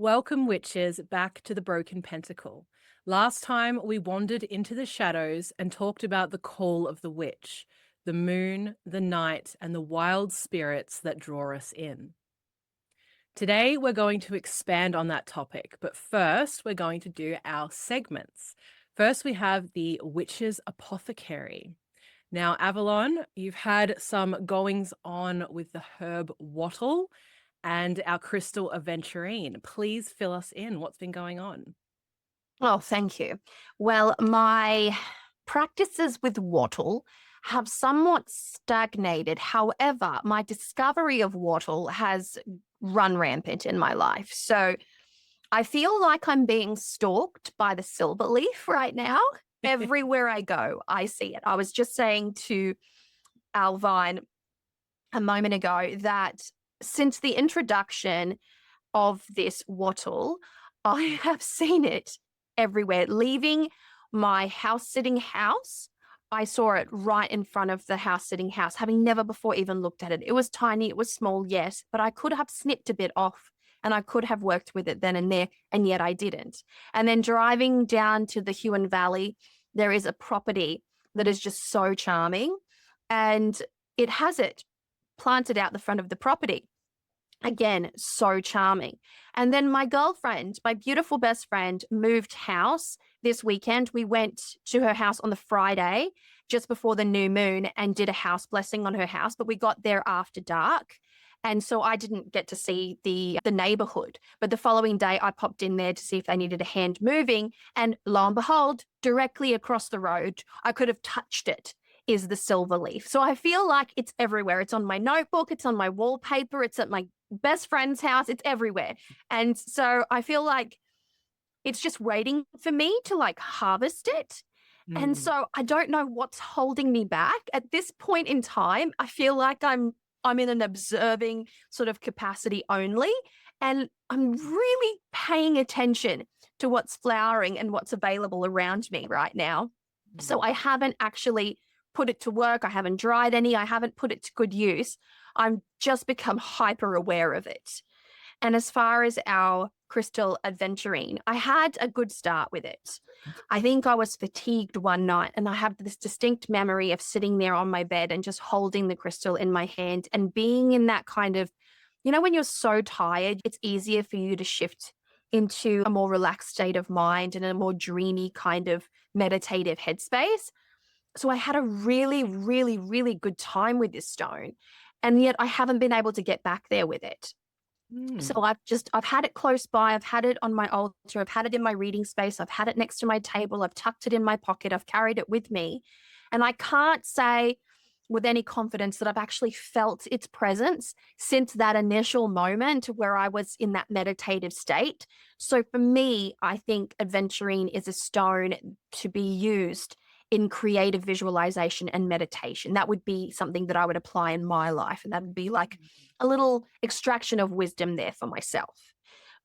Welcome, witches, back to the Broken Pentacle. Last time we wandered into the shadows and talked about the call of the witch, the moon, the night, and the wild spirits that draw us in. Today we're going to expand on that topic, but first we're going to do our segments. First we have the Witches Apothecary. Now, Avalon, you've had some goings on with the herb wattle and our crystal aventurine. Please fill us in. What's been going on? Oh, thank you. Well, my practices with wattle have somewhat stagnated. However, my discovery of wattle has run rampant in my life. So I feel like I'm being stalked by the silver leaf right now. Everywhere I go, I see it. I was just saying to Alvine a moment ago that since the introduction of this wattle, I have seen it everywhere. Leaving my house sitting house, I saw it right in front of the house sitting house, having never before even looked at it. It was tiny, it was small, yes, but I could have snipped a bit off and I could have worked with it then and there, and yet I didn't. And then driving down to the Huon Valley, there is a property that is just so charming, and it has it planted out the front of the property. Again, so charming. And then my girlfriend, my beautiful best friend, moved house this weekend. We went to her house on the Friday, just before the new moon, and did a house blessing on her house, but we got there after dark. And so I didn't get to see the neighborhood. But the following day, I popped in there to see if they needed a hand moving. And lo and behold, directly across the road, I could have touched it, is the silver leaf. So I feel like it's everywhere. It's on my notebook, it's on my wallpaper, it's at my best friend's house, it's everywhere. And so I feel like it's just waiting for me to like harvest it. And Mm. so I don't know what's holding me back. At this point in time, I feel like I'm in an observing sort of capacity only, and I'm really paying attention to what's flowering and what's available around me right now. So I haven't actually put it to work. I haven't dried any. I haven't put it to good use. I'm just become hyper aware of it. And as far as our crystal aventurine, I had a good start with it. I think I was fatigued one night, and I have this distinct memory of sitting there on my bed and just holding the crystal in my hand and being in that kind of, when you're so tired, it's easier for you to shift into a more relaxed state of mind and a more dreamy kind of meditative headspace. So I had a really, really, really good time with this stone. And yet I haven't been able to get back there with it. Mm. So I've had it close by. I've had it on my altar. I've had it in my reading space. I've had it next to my table. I've tucked it in my pocket. I've carried it with me. And I can't say with any confidence that I've actually felt its presence since that initial moment where I was in that meditative state. So for me, I think aventurine is a stone to be used in creative visualization and meditation. That would be something that I would apply in my life. And that would be like a little extraction of wisdom there for myself.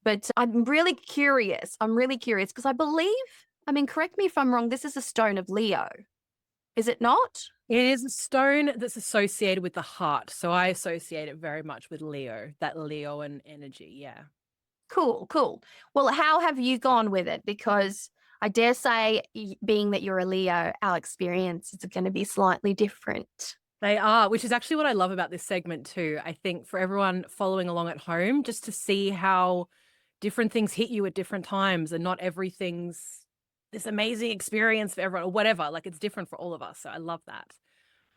But I'm really curious. I'm really curious because I believe, correct me if I'm wrong, this is a stone of Leo. Is it not? It is a stone that's associated with the heart. So I associate it very much with Leo, that Leoan energy. Yeah. Cool, cool. Well, how have you gone with it? Because I dare say, being that you're a Leo, our experience is going to be slightly different. They are, which is actually what I love about this segment too. I think for everyone following along at home, just to see how different things hit you at different times and not everything's this amazing experience for everyone or whatever. Like it's different for all of us. So I love that.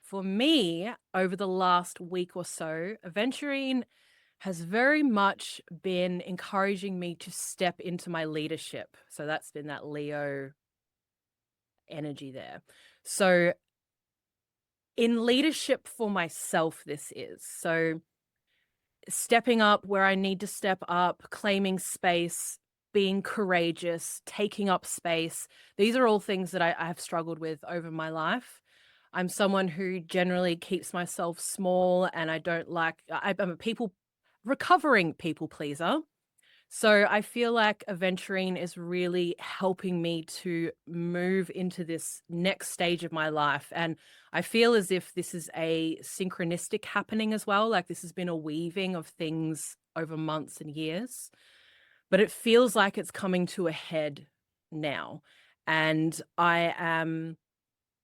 For me, over the last week or so, aventurine has very much been encouraging me to step into my leadership. So that's been that Leo energy there. So in leadership for myself, this is so stepping up where I need to step up, claiming space, being courageous, taking up space. These are all things that I have struggled with over my life. I'm someone who generally keeps myself small and I don't like, I'm a recovering people pleaser. So I feel like aventurine is really helping me to move into this next stage of my life. And I feel as if this is a synchronistic happening as well. Like this has been a weaving of things over months and years. but it feels like it's coming to a head now. And I am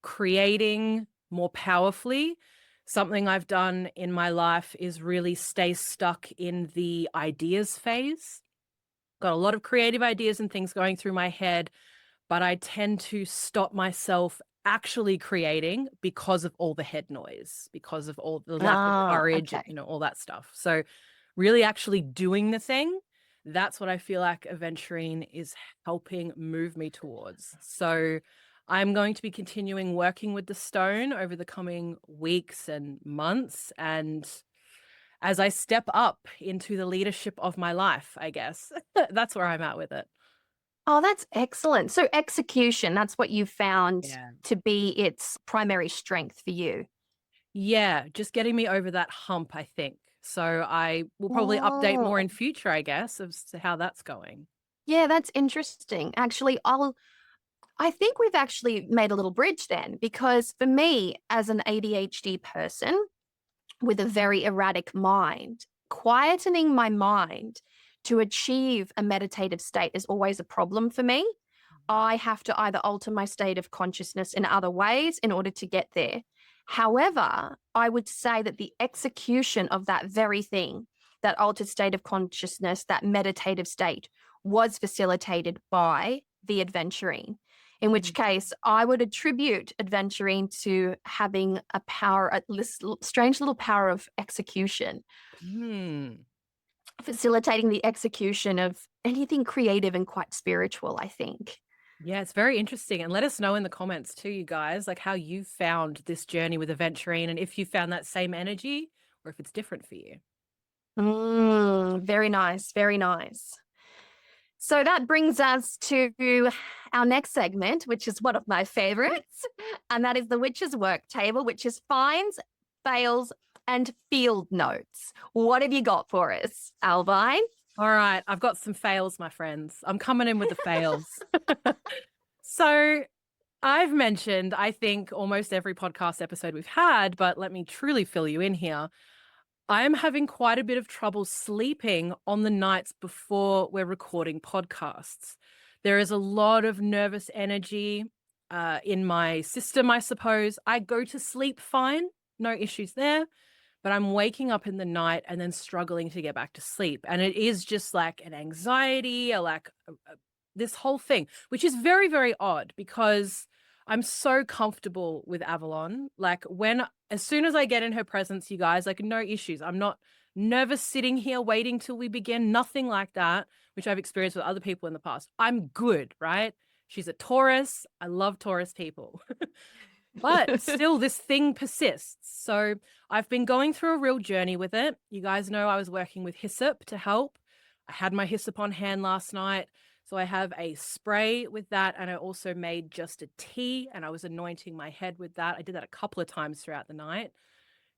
creating more powerfully. Something I've done in my life is really stay stuck in the ideas phase. Got a lot of creative ideas and things going through my head, but I tend to stop myself actually creating because of all the head noise, because of all the lack of Ah, courage, okay. all that stuff. So really actually doing the thing, that's what I feel like aventurine is helping move me towards. So I'm going to be continuing working with the stone over the coming weeks and months, and as I step up into the leadership of my life, I guess. That's where I'm at with it. Oh, that's excellent. So execution, that's what you found Yeah. to be its primary strength for you. Yeah, just getting me over that hump, I think. So I will probably update more Oh, in future, I guess, as to how that's going. yeah, that's interesting. Actually, I think we've actually made a little bridge then, because for me, as an ADHD person with a very erratic mind, quietening my mind to achieve a meditative state is always a problem for me. I have to either alter my state of consciousness in other ways in order to get there. However, I would say that the execution of that very thing, that altered state of consciousness, that meditative state, was facilitated by the adventuring. In which Mm. case, I would attribute adventuring to having a power, a strange little power of execution, Hmm. facilitating the execution of anything creative and quite spiritual, I think. Yeah, it's very interesting. And let us know in the comments too, you guys, like how you found this journey with aventurine and if you found that same energy or if it's different for you. Very nice. Very nice. So that brings us to our next segment, which is one of my favorites, and that is the witch's work table, which is finds, fails, and field notes. What have you got for us, Alvine? All right, I've got some fails, my friends. I'm coming in with the fails. So I've mentioned, I think, almost every podcast episode we've had, but let me truly fill you in here. I am having quite a bit of trouble sleeping on the nights before we're recording podcasts. There is a lot of nervous energy in my system, I suppose. I go to sleep fine, no issues there, but I'm waking up in the night and then struggling to get back to sleep. And it is just like an anxiety, this whole thing, which is very, very odd because I'm so comfortable with Avalon. Like as soon as I get in her presence, you guys, like no issues. I'm not nervous sitting here waiting till we begin, nothing like that, which I've experienced with other people in the past. I'm good, right? She's a Taurus. I love Taurus people. But still, this thing persists. So I've been going through a real journey with it. You guys know I was working with hyssop to help. I had my hyssop on hand last night. So I have a spray with that. And I also made just a tea and I was anointing my head with that. I did that a couple of times throughout the night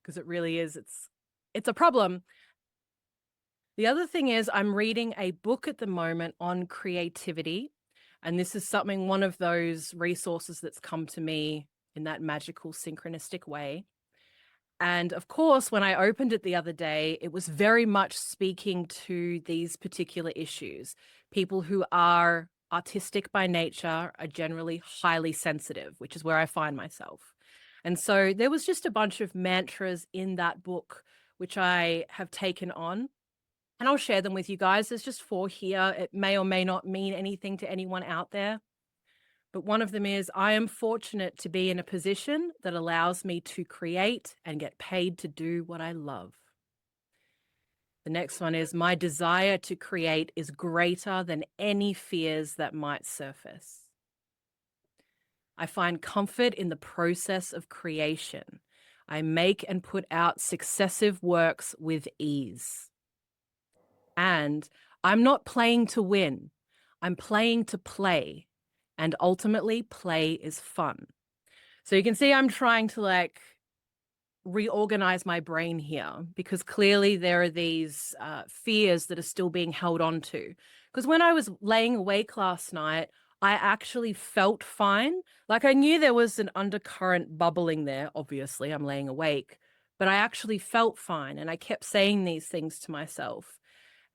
because it really is, it's a problem. The other thing is I'm reading a book at the moment on creativity. And this is one of those resources that's come to me in that magical synchronistic way. And of course, when I opened it the other day, it was very much speaking to these particular issues. People who are artistic by nature are generally highly sensitive, which is where I find myself. And so there was just a bunch of mantras in that book, which I have taken on. And I'll share them with you guys. There's just 4 here. It may or may not mean anything to anyone out there. But one of them is, I am fortunate to be in a position that allows me to create and get paid to do what I love. The next one is, my desire to create is greater than any fears that might surface. I find comfort in the process of creation. I make and put out successive works with ease. And I'm not playing to win. I'm playing to play. And ultimately, play is fun. So you can see I'm trying to reorganize my brain here because clearly there are these fears that are still being held on to. Because when I was laying awake last night, I actually felt fine. Like I knew there was an undercurrent bubbling there. Obviously, I'm laying awake, but I actually felt fine. And I kept saying these things to myself.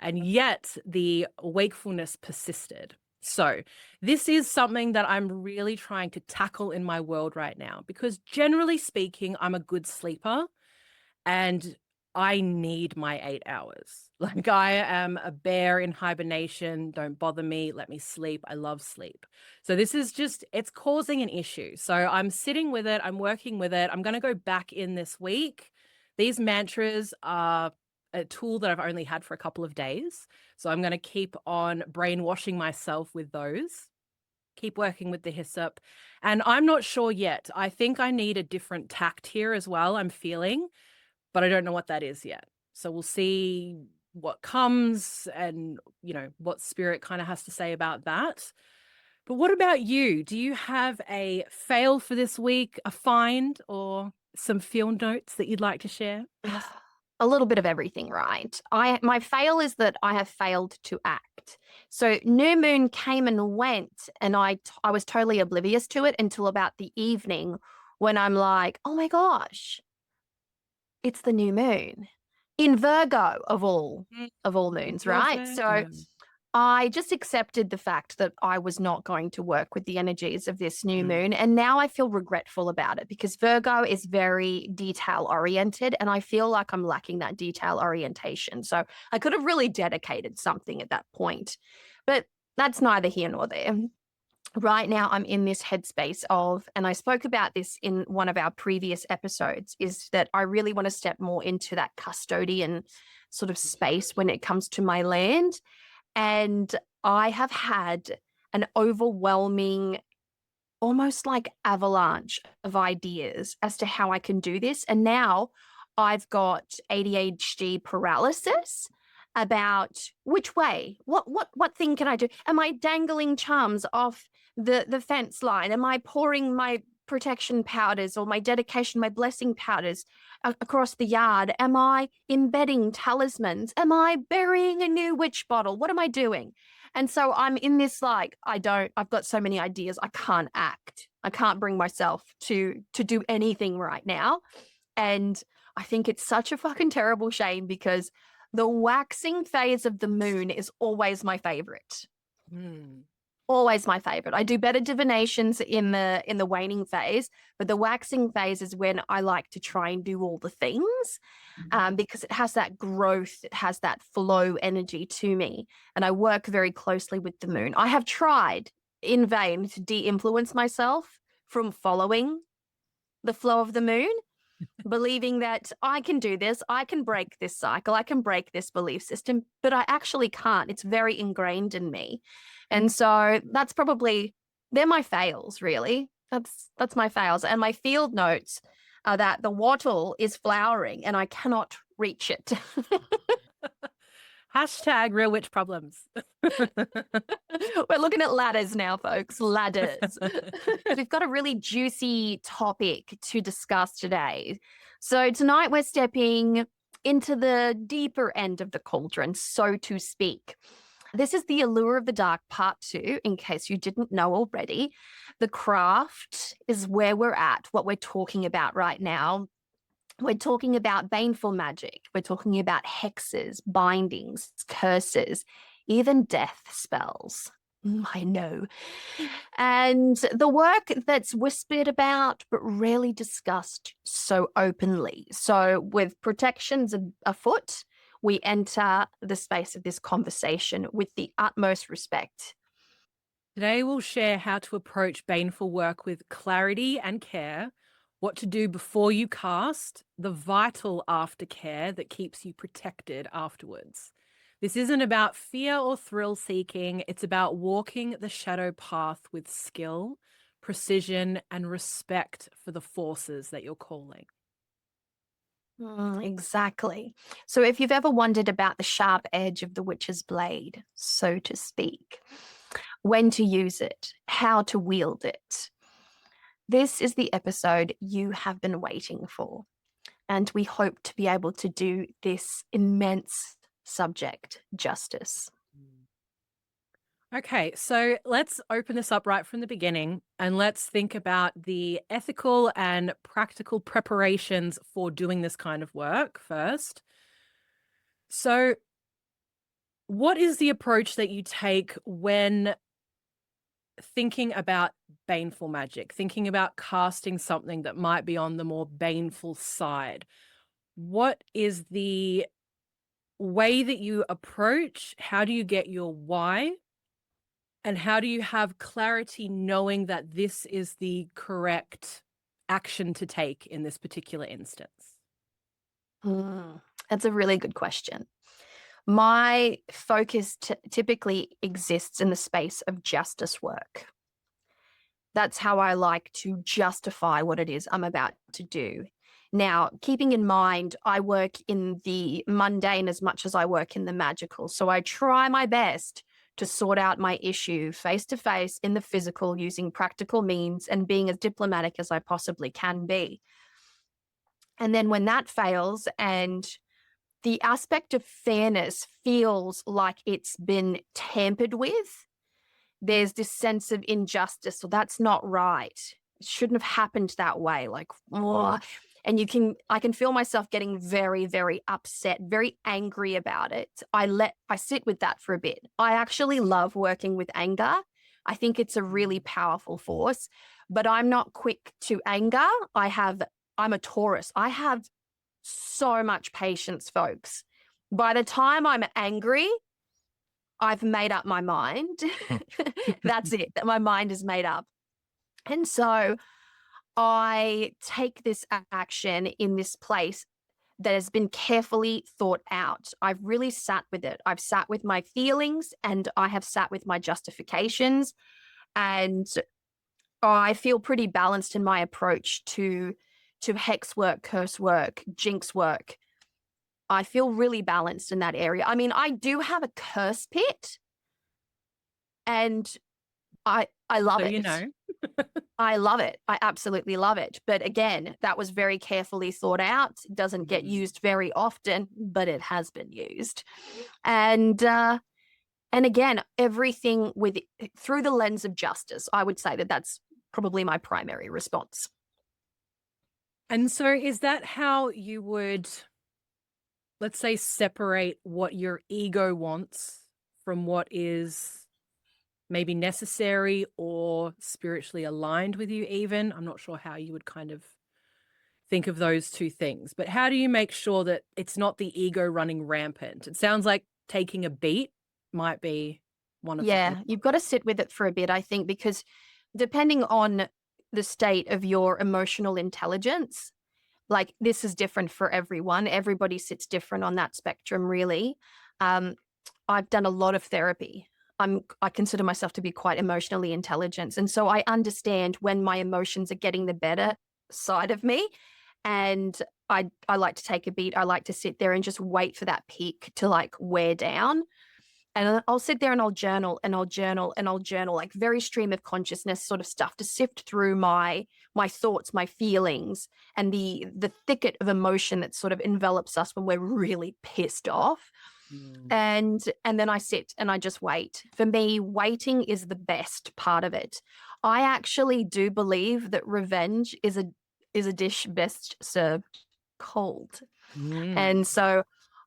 and yet the wakefulness persisted. So this is something that I'm really trying to tackle in my world right now, because generally speaking, I'm a good sleeper and I need my 8 hours. Like, I am a bear in hibernation. Don't bother me. Let me sleep. I love sleep. So this is just, it's causing an issue. So I'm sitting with it. I'm working with it. I'm going to go back in this week. These mantras are a tool that I've only had for a couple of days. So I'm going to keep on brainwashing myself with those. Keep working with the hyssop. And I'm not sure yet. I think I need a different tact here as well. I'm feeling, but I don't know what that is yet. So we'll see what comes and, what spirit kind of has to say about that. But what about you? Do you have a fail for this week, a find, or some field notes that you'd like to share? A little bit of everything, right? My fail is that I have failed to act. So new moon came and went, and I was totally oblivious to it until about the evening when I'm like, oh my gosh, it's the new moon in Virgo of all moons, right? So I just accepted the fact that I was not going to work with the energies of this new moon. And now I feel regretful about it because Virgo is very detail oriented and I feel like I'm lacking that detail orientation. So I could have really dedicated something at that point, but that's neither here nor there. Right now, I'm in this headspace of, and I spoke about this in one of our previous episodes, is that I really want to step more into that custodian sort of space when it comes to my land. And I have had an overwhelming, almost like avalanche of ideas as to how I can do this. And now I've got ADHD paralysis about which way, what thing can I do? Am I dangling charms off the fence line? Am I pouring my protection powders or my dedication, my blessing powders across the yard? Am I embedding talismans? Am I burying a new witch bottle? What am I doing? And so I'm in this like, I've got so many ideas. I can't act. I can't bring myself to do anything right now. And I think it's such a fucking terrible shame because the waxing phase of the moon is always my favorite. Always my favorite. I do better divinations in the waning phase, but the waxing phase is when I like to try and do all the things because it has that growth, it has that flow energy to me, and I work very closely with the moon. I have tried in vain to de-influence myself from following the flow of the moon, believing that I can do this, I can break this cycle, I can break this belief system, but I actually can't. It's very ingrained in me. And so that's probably, they're my fails, really. That's my fails. And my field notes are that the wattle is flowering and I cannot reach it. Hashtag real witch problems. We're looking at ladders now, folks. Ladders. We've got a really juicy topic to discuss today. So tonight we're stepping into the deeper end of the cauldron, so to speak. This is the Allure of the Dark Part 2, in case you didn't know already. The craft is where we're at, what we're talking about right now. We're talking about baneful magic. We're talking about hexes, bindings, curses, even death spells. I know. And the work that's whispered about but rarely discussed so openly. So with protections afoot, we enter the space of this conversation with the utmost respect. Today we'll share how to approach baneful work with clarity and care, what to do before you cast, the vital aftercare that keeps you protected afterwards. This isn't about fear or thrill seeking. It's about walking the shadow path with skill, precision, and respect for the forces that you're calling. Exactly. So if you've ever wondered about the sharp edge of the witch's blade, so to speak, when to use it, how to wield it, this is the episode you have been waiting for. And we hope to be able to do this immense subject justice. Okay, so let's open this up right from the beginning and let's think about the ethical and practical preparations for doing this kind of work first. So What is the approach that you take when thinking about baneful magic, thinking about casting something that might be on the more baneful side? What is the way that you approach? How do you get your why? And how do you have clarity knowing that this is the correct action to take in this particular instance? That's a really good question. My focus typically exists in the space of justice work. That's how I like to justify what it is I'm about to do. Now, keeping in mind, I work in the mundane as much as I work in the magical. So I try my best to sort out my issue face to face in the physical using practical means and being as diplomatic as I possibly can be. And then when that fails and the aspect of fairness feels like it's been tampered with, there's this sense of injustice. So that's not right. It shouldn't have happened that way. Like, oh. And I can feel myself getting very, very upset, very angry about it. I sit with that for a bit. I actually love working with anger. I think it's a really powerful force, but I'm not quick to anger. I'm a Taurus. I have so much patience, folks. By the time I'm angry, I've made up my mind. That's it, that my mind is made up. And so I take this action in this place that has been carefully thought out. I've really sat with it. I've sat with my feelings and I have sat with my justifications. And I feel pretty balanced in my approach to hex work, curse work, jinx work. I feel really balanced in that area. I mean, I do have a curse pit and I love So it. you know. I love it. I absolutely love it. But again, that was very carefully thought out. It doesn't get used very often, but it has been used. And again, everything through the lens of justice. I would say that that's probably my primary response. And so is that how you would, let's say, separate what your ego wants from what is maybe necessary or spiritually aligned with you even? I'm not sure how you would kind of think of those two things, but how do you make sure that it's not the ego running rampant? It sounds like taking a beat might be one of Yeah, you've got to sit with it for a bit, I think, because depending on the state of your emotional intelligence, like this is different for everyone. Everybody sits different on that spectrum, really. I've done a lot of therapy. I consider myself to be quite emotionally intelligent. And so I understand when my emotions are getting the better side of me. And I like to take a beat. I like to sit there and just wait for that peak to like wear down. And I'll sit there and I'll journal and I'll journal and I'll journal, like very stream of consciousness sort of stuff to sift through my thoughts, my feelings, and the thicket of emotion that sort of envelops us when we're really pissed off. And then I sit and I just wait. For me, waiting is the best part of it. I actually do believe that revenge is a dish best served cold. And so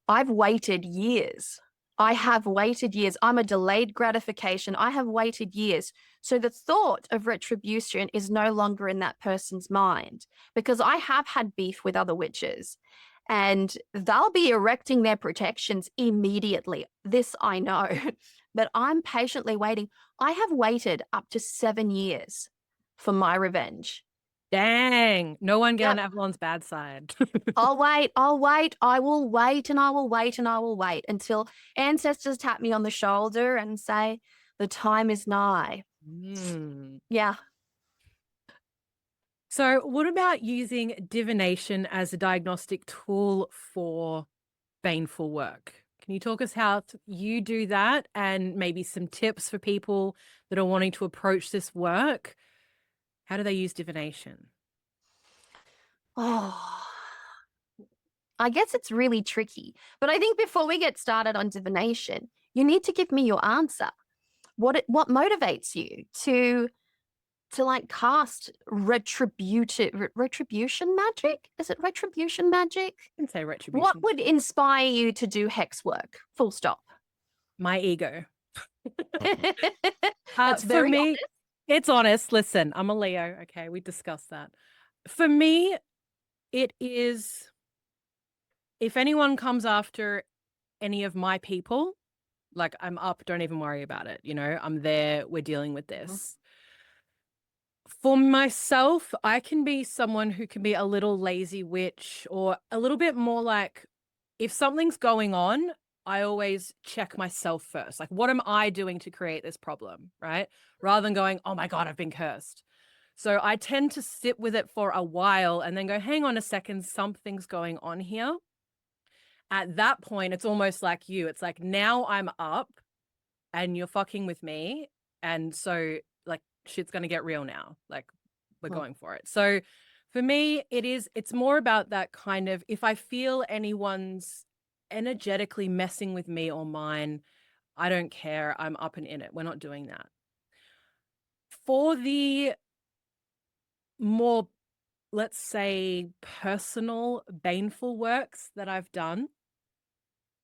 I've waited years. I have waited years. I'm a delayed gratification. I have waited years. So the thought of retribution is no longer in that person's mind, because I have had beef with other witches and they'll be erecting their protections immediately. This I know, but I'm patiently waiting. I have waited up to 7 years for my revenge. Dang, no one get Yep. on Avalon's bad side. I'll wait. I will wait and I will wait and I will wait until ancestors tap me on the shoulder and say, the time is nigh. Yeah. So what about using divination as a diagnostic tool for baneful work? Can you talk us how you do that and maybe some tips for people that are wanting to approach this work? How do they use divination? Oh, I guess it's really tricky. But I think before we get started on divination, you need to give me your answer. What motivates you to like cast retribution magic? Is it retribution magic? I can say retribution. What would inspire you to do hex work? Full stop. My ego. That's For very me, it's honest. Listen, I'm a Leo. Okay, we discussed that. For me, it is if anyone comes after any of my people, like I'm up, don't even worry about it. You know, I'm there, we're dealing with honest. this. For myself, I can be someone who can be a little lazy witch or a little bit more like if something's going on, I always check myself first. Like, what am I doing to create this problem? Right. Rather than going, oh my God, I've been cursed. So I tend to sit with it for a while and then go, hang on a second, something's going on here. At that point, it's almost like you. It's like now I'm up and you're fucking with me. And so, like, shit's going to get real now. Like, we're Mm. going for it. So, for me, it's more about that kind of if I feel anyone's energetically messing with me or mine, I don't care. I'm up and in it. We're not doing that. For the more, let's say, personal, baneful works that I've done,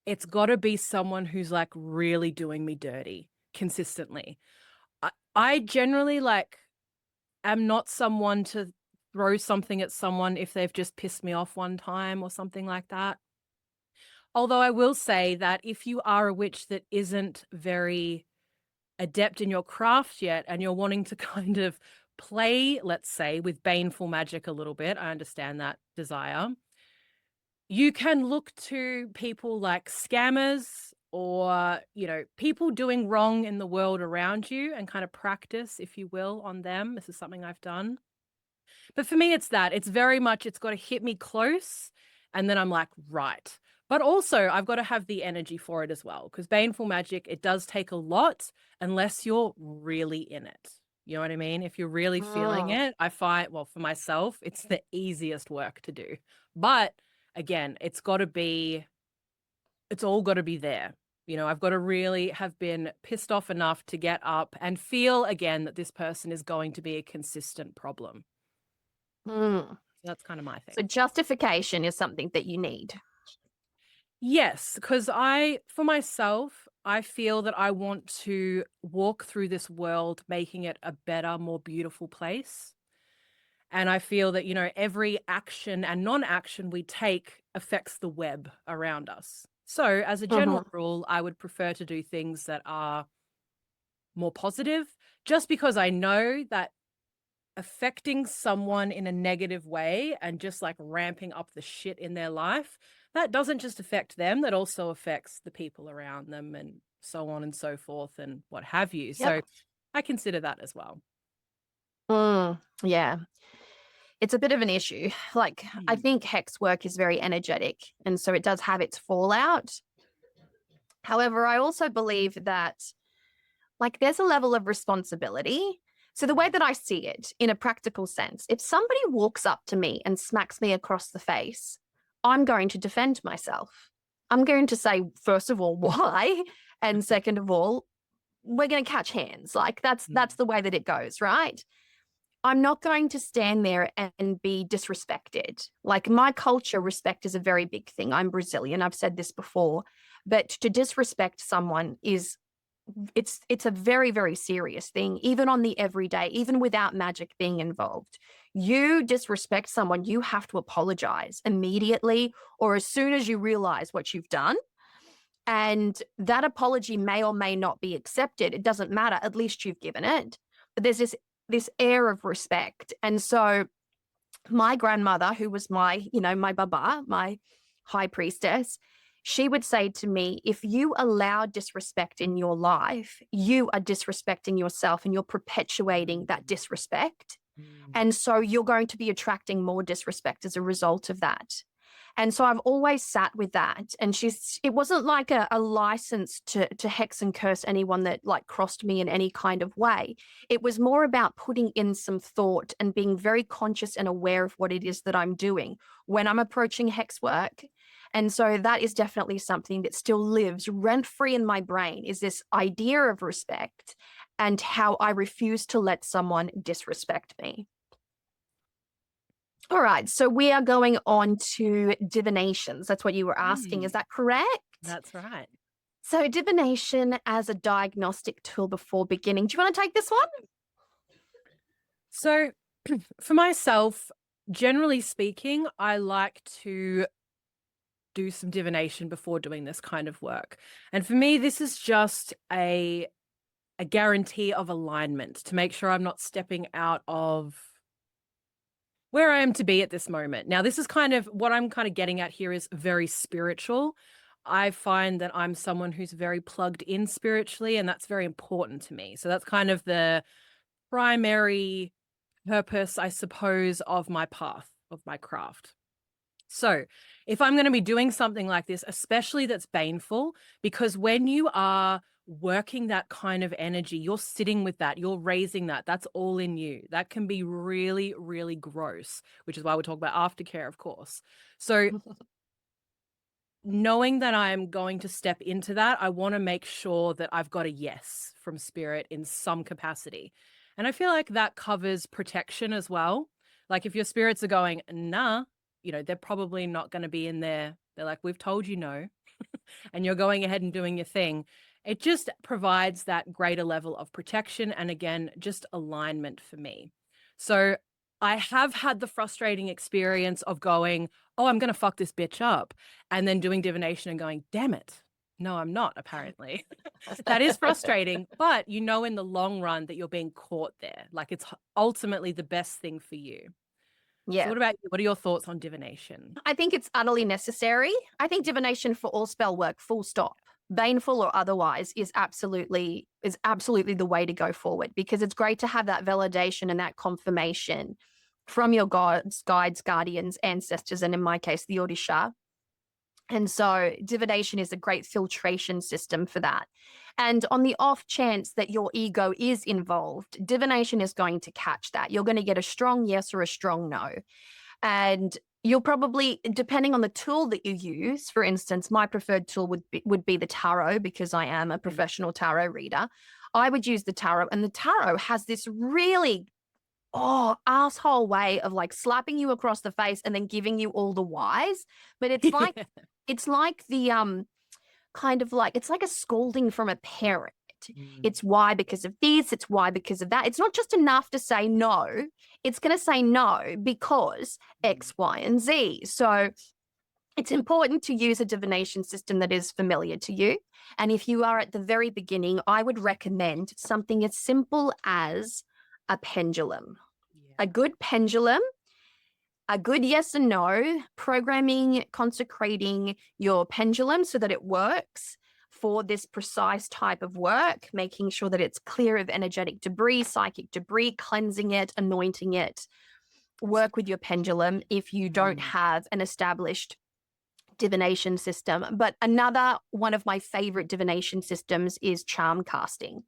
it's got to be someone who's like really doing me dirty consistently. I generally like am not someone to throw something at someone if they've just pissed me off one time or something like that. Although I will say that if you are a witch that isn't very adept in your craft yet and you're wanting to kind of play, let's say, with baneful magic a little bit, I understand that desire. You can look to people like scammers or, you know, people doing wrong in the world around you and kind of practice, if you will, on them. This is something I've done. But for me, it's that. It's very much, it's got to hit me close. And then I'm like, right. But also, I've got to have the energy for it as well. Because baneful magic, it does take a lot unless you're really in it. You know what I mean? If you're really feeling Mm. it, I find, well, for myself, it's the easiest work to do. But again, it's all got to be there. You know, I've got to really have been pissed off enough to get up and feel again that this person is going to be a consistent problem. Mm. That's kind of my So thing. justification is something that you need. Yes, because for myself, I feel that I want to walk through this world, making it a better, more beautiful place. And I feel that, you know, every action and non-action we take affects the web around us. So as a general Mm-hmm. rule, I would prefer to do things that are more positive, just because I know that affecting someone in a negative way and just like ramping up the shit in their life, that doesn't just affect them, that also affects the people around them and so on and so forth and what have you. So Yep. I consider that as well. Yeah. It's a bit of an issue. Like, I Hmm. think hex work is very energetic, and so it does have its fallout. However, I also believe that, like, there's a level of responsibility. So, the way that I see it in a practical sense, if somebody walks up to me and smacks me across the face, I'm going to defend myself. I'm going to say, first of all, why? And second of all, we're going to catch hands. Like, that's the way that it goes, right? I'm not going to stand there and be disrespected. Like, my culture, respect is a very big thing. I'm Brazilian. I've said this before, but to disrespect someone is it's a very, very serious thing, even on the everyday, even without magic being involved. You disrespect someone, you have to apologize immediately or as soon as you realize what you've done. And that apology may or may not be accepted. It doesn't matter. At least you've given it. But there's this air of respect. And so my grandmother, who was my baba, my high priestess, she would say to me, if you allow disrespect in your life, you are disrespecting yourself and you're perpetuating that disrespect. Mm. And so you're going to be attracting more disrespect as a result of that. And so I've always sat with that. And it wasn't like a license to hex and curse anyone that like crossed me in any kind of way. It was more about putting in some thought and being very conscious and aware of what it is that I'm doing when I'm approaching hex work. And so that is definitely something that still lives rent free in my brain, is this idea of respect and how I refuse to let someone disrespect me. All right, so we are going on to divinations. That's what you were asking. Is Mm. that correct? That's right. So divination as a diagnostic tool before beginning. Do you want to take this one? So for myself, generally speaking, I like to do some divination before doing this kind of work. And for me, this is just a guarantee of alignment to make sure I'm not stepping out of where I am to be at this moment. Now, this is kind of what I'm kind of getting at here is very spiritual. I find that I'm someone who's very plugged in spiritually, and that's very important to me. So that's kind of the primary purpose, I suppose, of my path, of my craft. So if I'm going to be doing something like this, especially that's baneful, because when you are working that kind of energy, you're sitting with that, you're raising that, that's all in you. That can be really, really gross, which is why we're talking about aftercare, of course. So knowing that I'm going to step into that, I want to make sure that I've got a yes from spirit in some capacity. And I feel like that covers protection as well. Like if your spirits are going, nah, they're probably not going to be in there. They're like, we've told you no, and you're going ahead and doing your thing. It just provides that greater level of protection and, again, just alignment for me. So I have had the frustrating experience of going, oh, I'm going to fuck this bitch up, and then doing divination and going, damn it. No, I'm not, apparently. That is frustrating, but in the long run that you're being caught there. Like it's ultimately the best thing for you. Yeah. So what about you? What are your thoughts on divination? I think it's utterly necessary. I think divination for all spell work, full stop, baneful or otherwise, is absolutely the way to go forward, because it's great to have that validation and that confirmation from your gods, guides, guardians, ancestors, and in my case, the Odisha. And so divination is a great filtration system for that. And on the off chance that your ego is involved, divination is going to catch that. You're going to get a strong yes or a strong no. And you'll probably, depending on the tool that you use, for instance, my preferred tool would be the tarot, because I am a professional tarot reader. I would use the tarot, and the tarot has this really asshole way of like slapping you across the face and then giving you all the whys. But it's like it's like the kind of like it's like a scolding from a parent. It's why because of this, it's why because of that. It's not just enough to say no. It's going to say no because X, Y, and Z. So it's important to use a divination system that is familiar to you. And if you are at the very beginning, I would recommend something as simple as a pendulum. A good pendulum, a good yes and no, programming, consecrating your pendulum so that it works for this precise type of work, making sure that it's clear of energetic debris, psychic debris, cleansing it, anointing it. Work with your pendulum if you don't have an established divination system. But another one of my favorite divination systems is charm casting.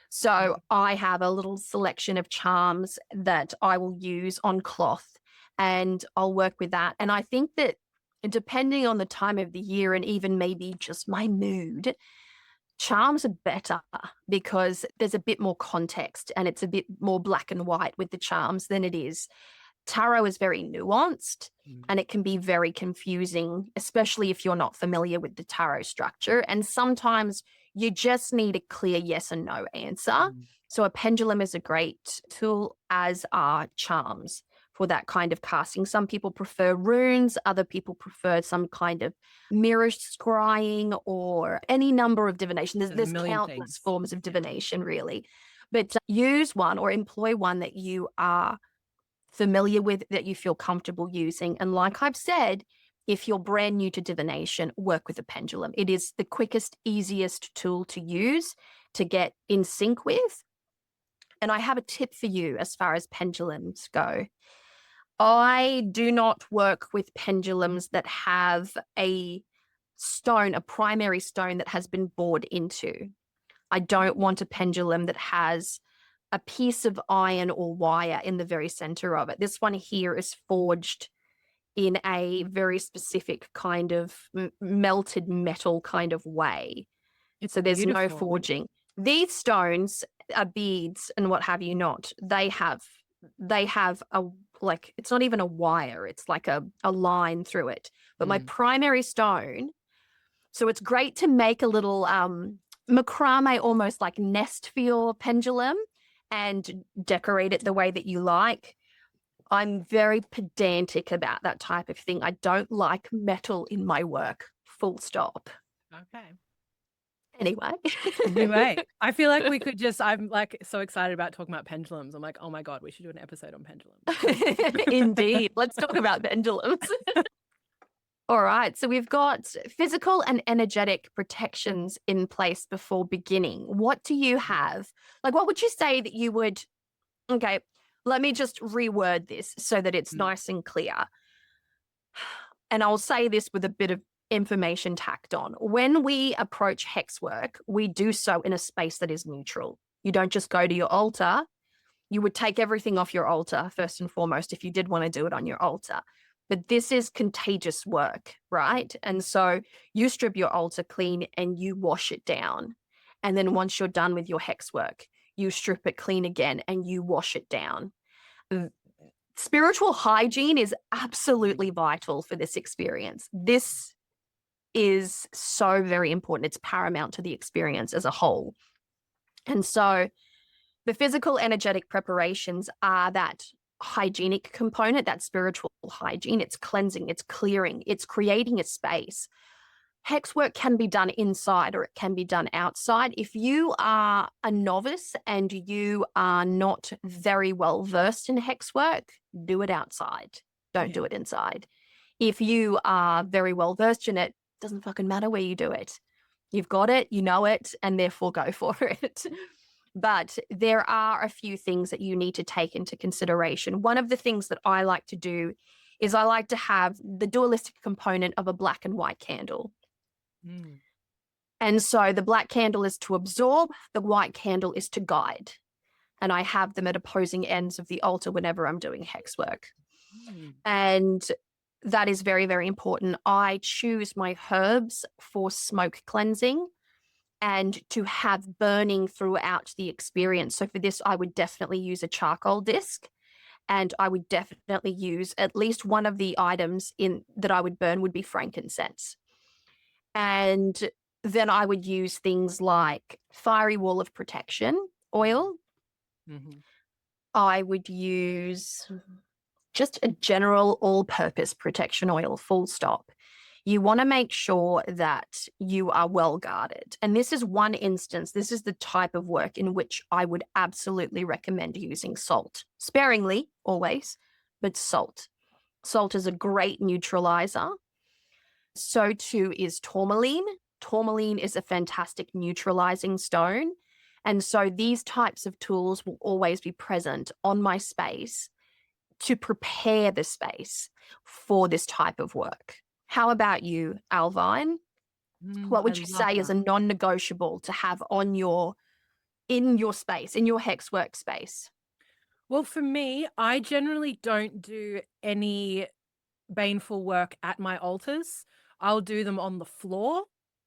So I have a little selection of charms that I will use on cloth, and I'll work with that. And I think that depending on the time of the year and even maybe just my mood, charms are better because there's a bit more context and it's a bit more black and white with the charms than it is. Tarot is very nuanced and it can be very confusing, especially if you're not familiar with the tarot structure. And sometimes you just need a clear yes and no answer. So a pendulum is a great tool, as are charms for that kind of casting. Some people prefer runes, other people prefer some kind of mirror scrying or any number of divination. There's countless forms of divination, really. But use one or employ one that you are familiar with, that you feel comfortable using. And like I've said, if you're brand new to divination, work with a pendulum. It is the quickest, easiest tool to use to get in sync with. And I have a tip for you as far as pendulums go. I do not work with pendulums that have a stone, a primary stone that has been bored into. I don't want a pendulum that has a piece of iron or wire in the very center of it. This one here is forged in a very specific kind of melted metal kind of way. So there's no forging. These stones are beads and what have you not. They have a, like, it's not even a wire. It's like a line through it. But my primary stone So it's great to make a little macrame, almost like nest for your pendulum, and decorate it the way that you like. I'm very pedantic about that type of thing. I don't like metal in my work, full stop. Okay. Anyway. Anyway, I feel like we could just, I'm like so excited about talking about pendulums. I'm like, oh my God, we should do an episode on pendulums. Indeed. Let's talk about pendulums. All right. So we've got physical and energetic protections in place before beginning. What do you have? Like, what would you say that you would? Okay, let me just reword this so that it's nice and clear. And I'll say this with a bit of information tacked on. When we approach hex work, we do so in a space that is neutral. You don't just go to your altar. You would take everything off your altar first and foremost if you did want to do it on your altar. But this is contagious work, right? And so you strip your altar clean and you wash it down. And then once you're done with your hex work, you strip it clean again and you wash it down. Spiritual hygiene is absolutely vital for this experience. This is so very important. It's paramount to the experience as a whole. And so the physical energetic preparations are that hygienic component, that spiritual hygiene. It's cleansing, it's clearing, it's creating a space. Hex work can be done inside or it can be done outside. If you are a novice and you are not very well versed in hex work, do it outside. Don't do it inside. If you are very well versed in it, doesn't fucking matter where you do it. You've got it, you know it, and therefore go for it. But there are a few things that you need to take into consideration. One of the things that I like to do is I like to have the dualistic component of a black and white candle. And so the black candle is to absorb, the white candle is to guide. And I have them at opposing ends of the altar whenever I'm doing hex work. And that is very, very important. I choose my herbs for smoke cleansing and to have burning throughout the experience. So for this, I would definitely use a charcoal disc. And I would definitely use at least one of the items in that I would burn would be frankincense. And then I would use things like fiery wall of protection oil. I would use just a general all-purpose protection oil, full stop. You want to make sure that you are well guarded. And this is one instance, this is the type of work in which I would absolutely recommend using salt. Sparingly, always, but salt. Salt is a great neutralizer. So too is tourmaline. Tourmaline is a fantastic neutralizing stone. And so these types of tools will always be present on my space to prepare the space for this type of work. How about you, Alvine? What would you say is a non-negotiable to have on in your space, in your hex workspace? Well, for me, I generally don't do any baneful work at my altars. I'll do them on the floor.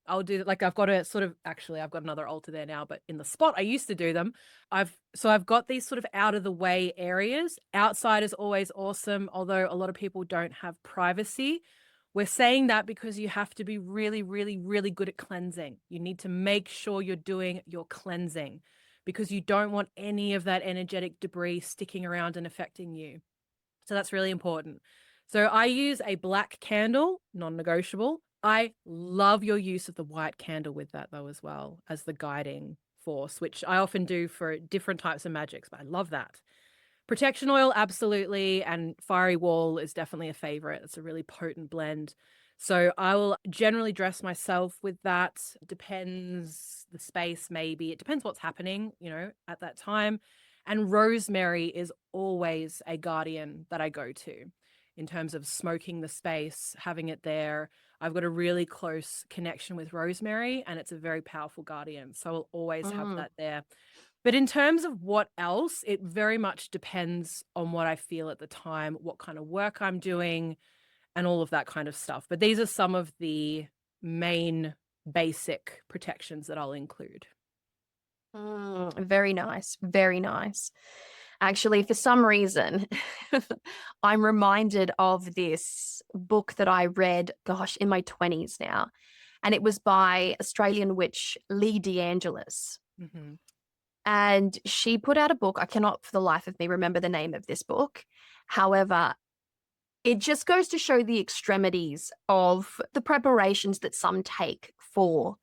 I'll do like I've got a sort of actually I've got another altar there now, but in the spot I used to do them. I've got these sort of out of the way areas. Outside is always awesome, although a lot of people don't have privacy. We're saying that because you have to be really, really, really good at cleansing. You need to make sure you're doing your cleansing because you don't want any of that energetic debris sticking around and affecting you. So that's really important. So I use a black candle, non-negotiable. I love your use of the white candle with that though as well as the guiding force, which I often do for different types of magics, but I love that. Protection oil, absolutely, and fiery wall is definitely a favorite. It's a really potent blend. So I will generally dress myself with that. Depends the space, maybe. It depends what's happening, at that time. And rosemary is always a guardian that I go to in terms of smoking the space, having it there. I've got a really close connection with rosemary and it's a very powerful guardian. So I'll always have that there. But in terms of what else, it very much depends on what I feel at the time, what kind of work I'm doing, and all of that kind of stuff. But these are some of the main basic protections that I'll include. Very nice. Very nice. Actually, for some reason, I'm reminded of this book that I read, gosh, in my 20s now. and it was by Australian witch Lee DeAngelis. Mm-hmm. And she put out a book. I cannot for the life of me remember the name of this book. However, it just goes to show the extremities of the preparations that some take for,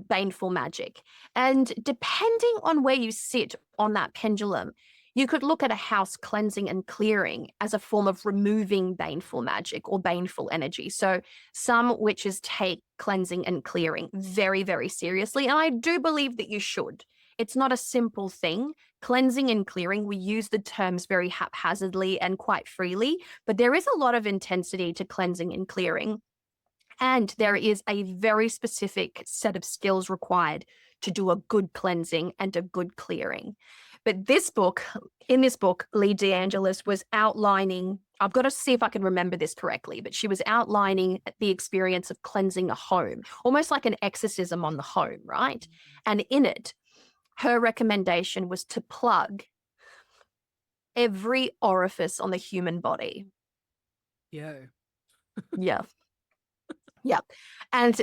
baneful magic. And depending on where you sit on that pendulum, you could look at a house cleansing and clearing as a form of removing baneful magic or baneful energy. So some witches take cleansing and clearing very, very seriously. And I do believe that you should. It's not a simple thing. Cleansing and clearing, we use the terms very haphazardly and quite freely, but there is a lot of intensity to cleansing and clearing. And there is a very specific set of skills required to do a good cleansing and a good clearing. But in this book, Lee DeAngelis was outlining, I've got to see if I can remember this correctly, but she was outlining the experience of cleansing a home, almost like an exorcism on the home, right? And in it, her recommendation was to plug every orifice on the human body. Yo. Yeah. Yeah. And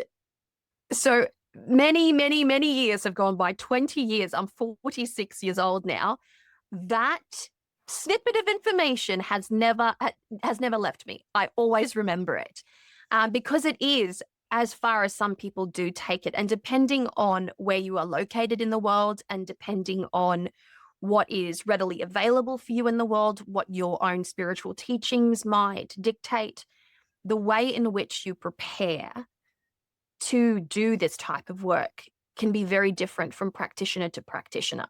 so many, many, many years have gone by, 20 years. I'm 46 years old now. That snippet of information has never left me. I always remember it because it is as far as some people do take it. And depending on where you are located in the world and depending on what is readily available for you in the world, what your own spiritual teachings might dictate, the way in which you prepare to do this type of work can be very different from practitioner to practitioner.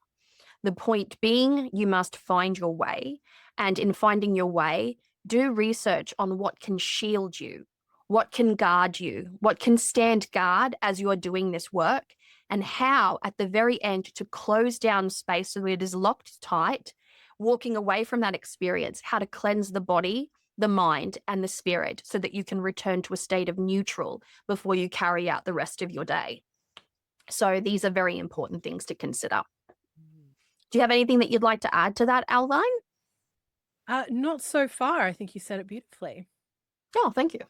The point being, you must find your way. And in finding your way, do research on what can shield you, what can guard you, what can stand guard as you are doing this work, and how at the very end to close down space so it is locked tight, walking away from that experience, how to cleanse the body, the mind, and the spirit so that you can return to a state of neutral before you carry out the rest of your day. So these are very important things to consider. Do you have anything that you'd like to add to that, Alvine? Not so far. I think you said it beautifully. Oh, thank you.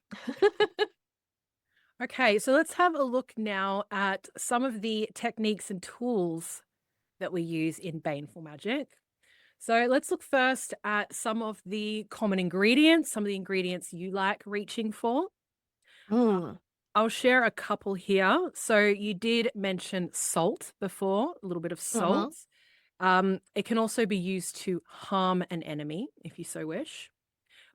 Okay, so let's have a look now at some of the techniques and tools that we use in Baneful Magic. So let's look first at some of the common ingredients, some of the ingredients you like reaching for. I'll share a couple here. So you did mention salt before, a little bit of salt. It can also be used to harm an enemy if you so wish.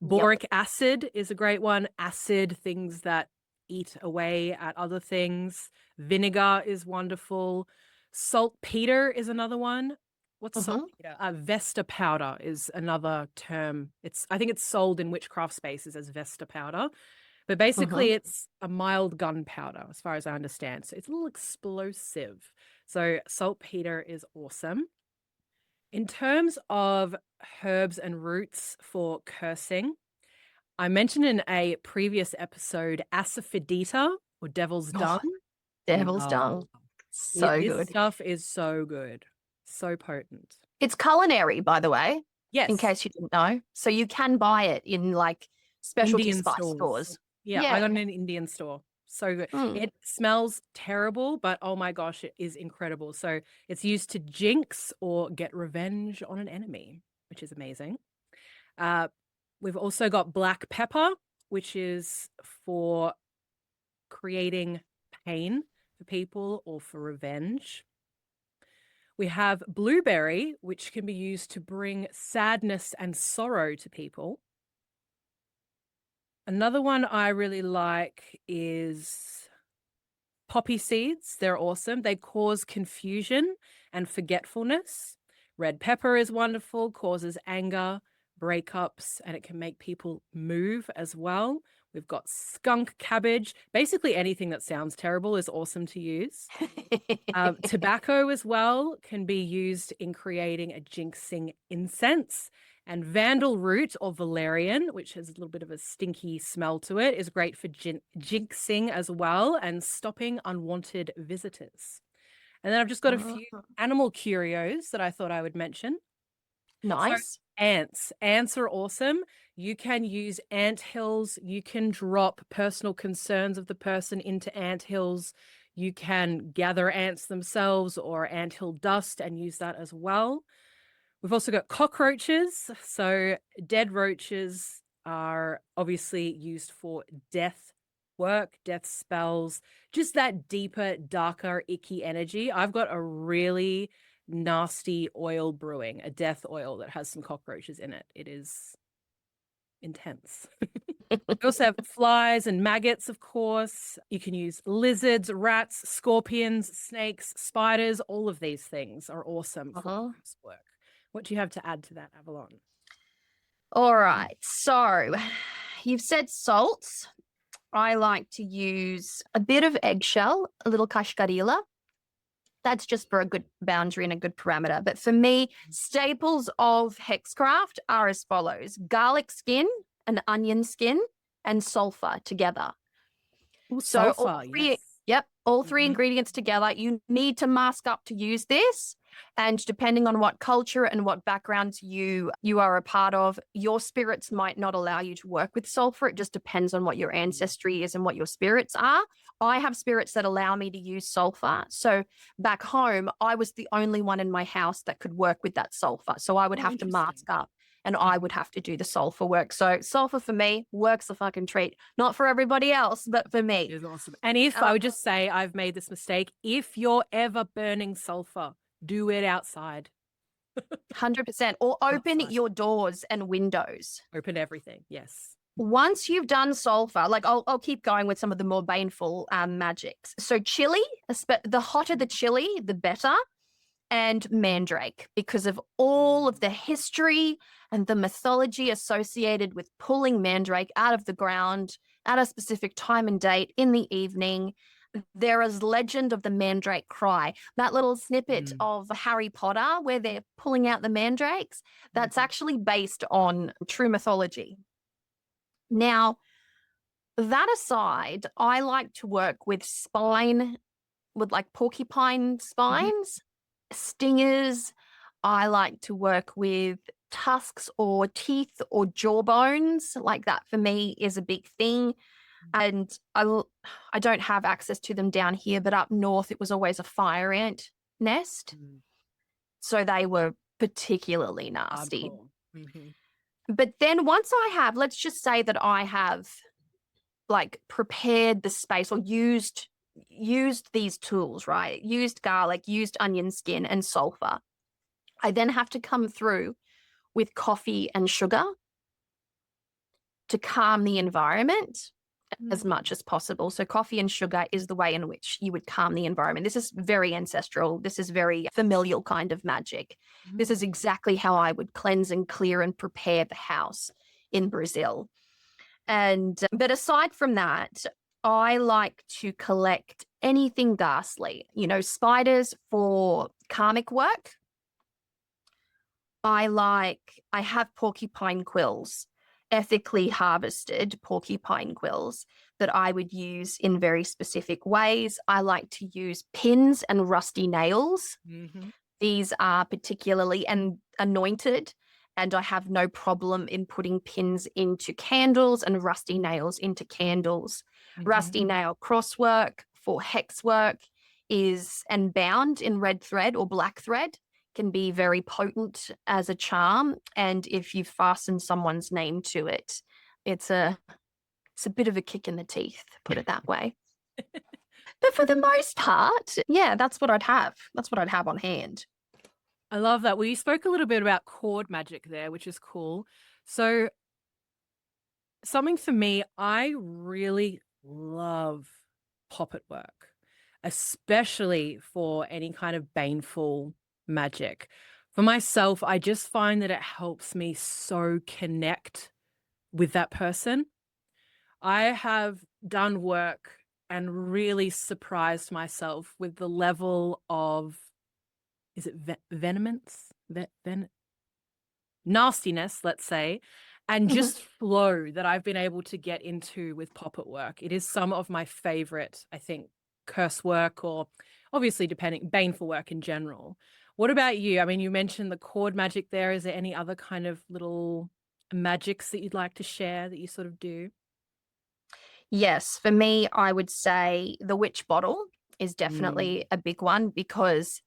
Boric acid is a great one. Acid, things that eat away at other things. Vinegar is wonderful. Saltpeter is another one. What's saltpeter? Vesta powder is another term. I think it's sold in witchcraft spaces as Vesta powder. But basically it's a mild gunpowder as far as I understand. So it's a little explosive. So saltpeter is awesome. In terms of herbs and roots for cursing, I mentioned in a previous episode asafoetida or devil's dung. Devil's dung. So This good. stuff is so good. So potent. It's culinary, by the way. Yes. In case you didn't know. So you can buy it in like specialty Indian spice stores. Yeah, I got it in an Indian store. So good. It smells terrible, but oh my gosh, it is incredible. So it's used to jinx or get revenge on an enemy, which is amazing. We've also got black pepper, which is for creating pain for people or for revenge. We have blueberry, which can be used to bring sadness and sorrow to people. Another one I really like is poppy seeds. They're awesome. They cause confusion and forgetfulness. Red pepper is wonderful, causes anger, breakups, and it can make people move as well. We've got skunk cabbage. Basically anything that sounds terrible is awesome to use. Tobacco as well can be used in creating a jinxing incense. And vandal root or valerian, which has a little bit of a stinky smell to it, is great for jinxing as well and stopping unwanted visitors. And then I've just got a few animal curios that I thought I would mention. Nice. So, ants. Ants are awesome. You can use ant hills. You can drop personal concerns of the person into ant hills. You can gather ants themselves or anthill dust and use that as well. We've also got cockroaches. So dead roaches are obviously used for death work, death spells, just that deeper, darker, icky energy. I've got a really nasty oil brewing, a death oil that has some cockroaches in it. It is intense. We also have flies and maggots, of course. You can use lizards, rats, scorpions, snakes, spiders. All of these things are awesome for this work. What do you have to add to that, Avalon? All right. So you've said salts. I like to use a bit of eggshell, a little kashkarila. That's just for a good boundary and a good parameter. But for me, staples of Hexcraft are as follows: garlic skin, an onion skin, and sulfur together. Ooh, So sulfur, all three ingredients together. You need to mask up to use this. And depending on what culture and what backgrounds you are a part of, your spirits might not allow you to work with sulfur. It just depends on what your ancestry is and what your spirits are. I have spirits that allow me to use sulfur. So back home, I was the only one in my house that could work with that sulfur. So I would have to mask up and I would have to do the sulfur work. So sulfur for me works a fucking treat. Not for everybody else, but for me. It is awesome. And if I would just say I've made this mistake, if you're ever burning sulfur, do it outside. 100%. Or open your doors and windows. Open everything. Yes. Once you've done sulfur, like I'll keep going with some of the more baneful magics. So chili, the hotter the chili, the better. And mandrake, because of all of the history and the mythology associated with pulling mandrake out of the ground at a specific time and date in the evening. There is legend of the mandrake cry, that little snippet of Harry Potter where they're pulling out the mandrakes. That's actually based on true mythology. Now, that aside, I like to work with like porcupine spines. Stingers. I like to work with tusks or teeth or jawbones. Like that for me is a big thing. And I don't have access to them down here, but up north it was always a fire ant nest. So they were particularly nasty. But then once let's just say that I have like prepared the space or used these tools, right? Used garlic, used onion skin and sulfur. I then have to come through with coffee and sugar to calm the environment as much as possible. So coffee and sugar is the way in which you would calm the environment. This is very ancestral. This is very familial kind of magic. This is exactly how I would cleanse and clear and prepare the house in Brazil. But aside from that, I like to collect anything ghastly, spiders for karmic work. I have porcupine quills, ethically harvested porcupine quills that I would use in very specific ways. I like to use pins and rusty nails. These are particularly anointed, and I have no problem in putting pins into candles and rusty nails into candles. Rusty nail crosswork for hex work and bound in red thread or black thread can be very potent as a charm. And if you fasten someone's name to it, it's a bit of a kick in the teeth, put it that way. But for the most part, yeah, that's what I'd have. That's what I'd have on hand. I love that. Well, you spoke a little bit about cord magic there, which is cool. So something for me, I really love poppet work, especially for any kind of baneful magic. For myself, I just find that it helps me so connect with that person. I have done work and really surprised myself with the level of, is it venomance? Nastiness, let's say, and just flow that I've been able to get into with poppet work. It is some of my favorite, I think, curse work, or obviously baneful work in general. What about you? I mean, you mentioned the cord magic there. Is there any other kind of little magics that you'd like to share that you sort of do? Yes, for me, I would say the witch bottle is definitely a big one because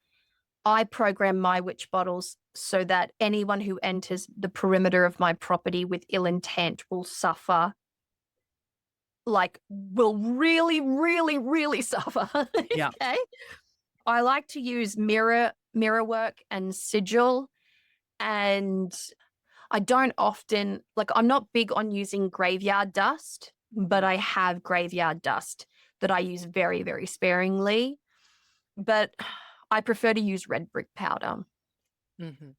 I program my witch bottles so that anyone who enters the perimeter of my property with ill intent will suffer, like, will really, really, really suffer. Yeah. Okay. I like to use mirror work and sigil, and I don't often, like, I'm not big on using graveyard dust, but I have graveyard dust that I use very, very sparingly. But I prefer to use red brick powder. Mm-hmm.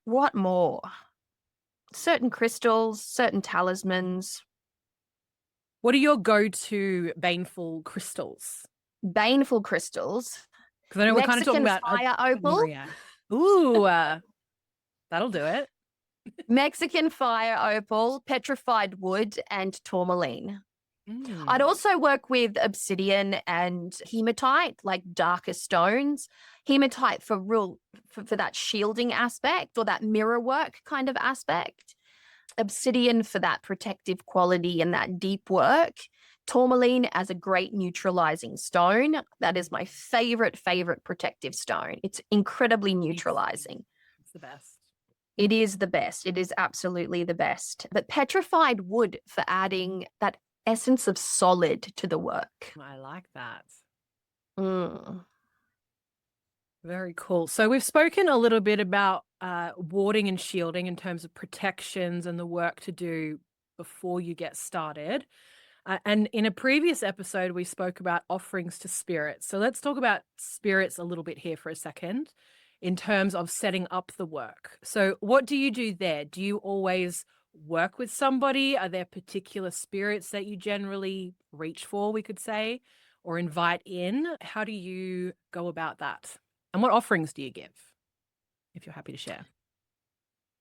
What more? Certain crystals, certain talismans. What are your go-to Baneful crystals? Baneful crystals. Because I know we're kind of talking Mexican about fire opal. yeah. Ooh, that'll do it. Mexican fire opal, petrified wood, and tourmaline. I'd Mm. also work with obsidian and hematite, like darker stones. Hematite for real, for that shielding aspect or that mirror work kind of aspect. Obsidian for that protective quality and that deep work. Tourmaline as a great neutralizing stone. That is my favorite protective stone. It's incredibly neutralizing. It's the best. It is the best. It is absolutely the best. But petrified wood for adding that essence of solid to the work. I like that. Mm. Very cool. So we've spoken a little bit about warding and shielding in terms of protections and the work to do before you get started. And in a previous episode, we spoke about offerings to spirits. So let's talk about spirits a little bit here for a second in terms of setting up the work. So what do you do there? Do you always work with somebody? Are there particular spirits that you generally reach for, we could say, or invite in? How do you go about that? And what offerings do you give, if you're happy to share?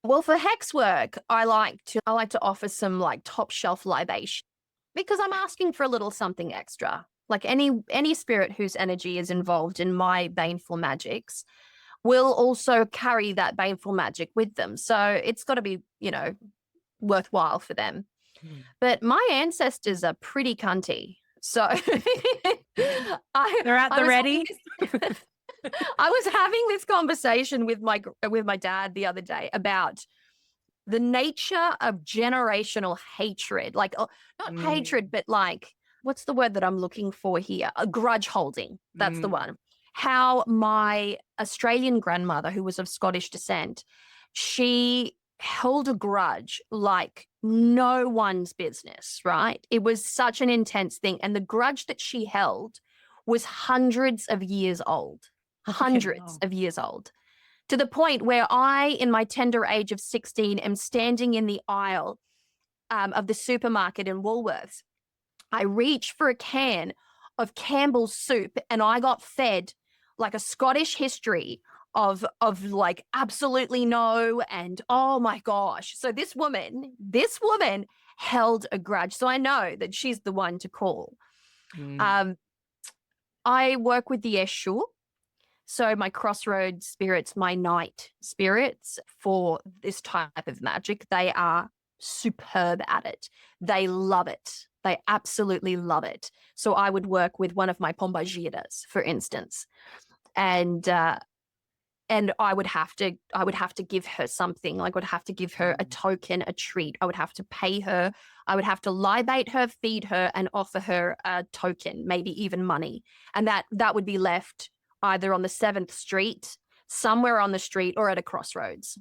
Well, for hex work, I like to offer some like top shelf libation because I'm asking for a little something extra. Like any spirit whose energy is involved in my baneful magics will also carry that baneful magic with them. So it's got to be, worthwhile for them. Mm. But my ancestors are pretty cunty. So They're at I the was ready. I was having this conversation with my dad the other day about the nature of generational hatred. Like, not hatred, but like, what's the word that I'm looking for here? A grudge holding. That's the one. How my Australian grandmother, who was of Scottish descent, she held a grudge like no one's business, right? It was such an intense thing. And the grudge that she held was hundreds of years old, hundreds of years old, to the point where I, in my tender age of 16, am standing in the aisle of the supermarket in Woolworths. I reach for a can of Campbell's soup and I got fed like a Scottish history of like absolutely no and oh my gosh. So this woman held a grudge. So I know that she's the one to call. I work with the Eshu. So my crossroads spirits, my night spirits for this type of magic, they are superb at it. They love it. They absolutely love it. So I would work with one of my pombagiras, for instance, and I would have to give her something. Like I would have to give her a token, a treat. I would have to pay her. I would have to libate her, feed her, and offer her a token, maybe even money. And that would be left either on the 7th Street, somewhere on the street, or at a crossroads.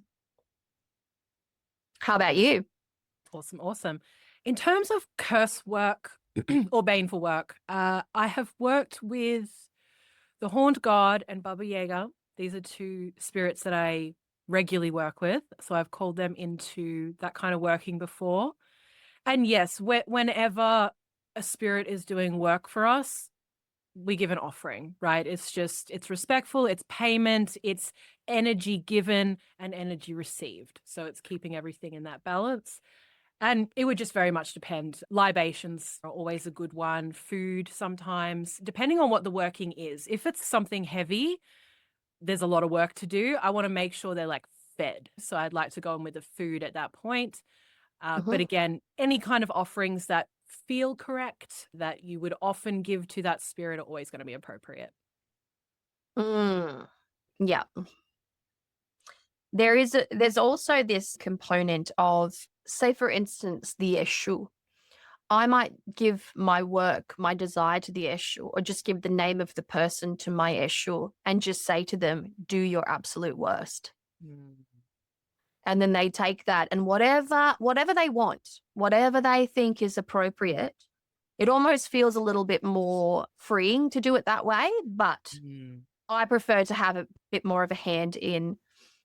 How about you? Awesome. In terms of curse work or baneful work, I have worked with the Horned Guard and Baba Yaga. These are two spirits that I regularly work with. So I've called them into that kind of working before. And yes, whenever a spirit is doing work for us, we give an offering, right? It's respectful, it's payment, it's energy given and energy received. So it's keeping everything in that balance. And it would just very much depend. Libations are always a good one. Food sometimes, depending on what the working is. If it's something heavy, there's a lot of work to do. I want to make sure they're like fed. So I'd like to go in with the food at that point. Mhm. But again, any kind of offerings that feel correct, that you would often give to that spirit, are always going to be appropriate. Mm. Yeah. There's also this component of, say for instance, the issue. I might give my work, my desire to the issue, or just give the name of the person to my issue and just say to them, do your absolute worst. Mm. And then they take that and whatever they want, whatever they think is appropriate, it almost feels a little bit more freeing to do it that way. But Mm. I prefer to have a bit more of a hand in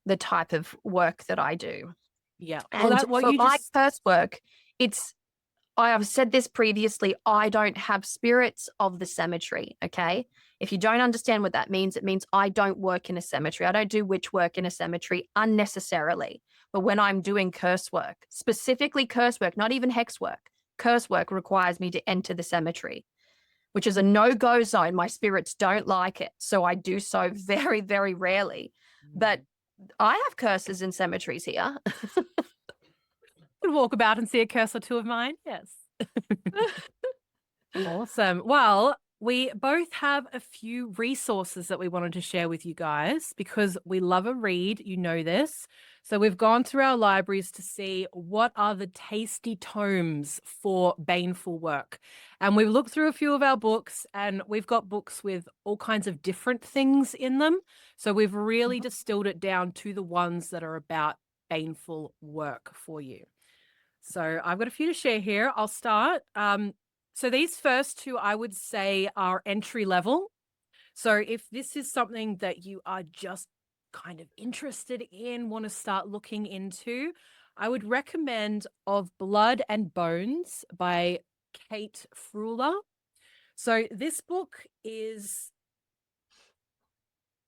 the type of work that I do. Yeah. Well, And that what for you my just curse work, I have said this previously, I don't have spirits of the cemetery. Okay. If you don't understand what that means, it means I don't work in a cemetery. I don't do witch work in a cemetery unnecessarily. But when I'm doing curse work, specifically curse work, not even hex work, curse work requires me to enter the cemetery, which is a no-go zone. My spirits don't like it. So I do so very, very rarely. But I have curses in cemeteries here. could walk about and see a curse or two of mine. Yes. Awesome. Well, we both have a few resources that we wanted to share with you guys because we love a read. You know this. So we've gone through our libraries to see what are the tasty tomes for Baneful work. And we've looked through a few of our books, and we've got books with all kinds of different things in them. So we've really distilled it down to the ones that are about Baneful work for you. So I've got a few to share here. I'll start. So these first two, I would say, are entry level. So if this is something that you are just kind of interested in, want to start looking into, I would recommend Of Blood and Bones by Kate Fruler. So this book is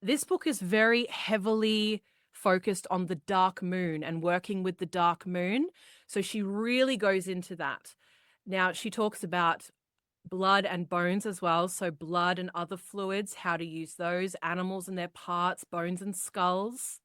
very heavily focused on the dark moon and working with the dark moon. So she really goes into that. Now, she talks about blood and bones as well. So blood and other fluids, how to use those, animals and their parts, bones and skulls.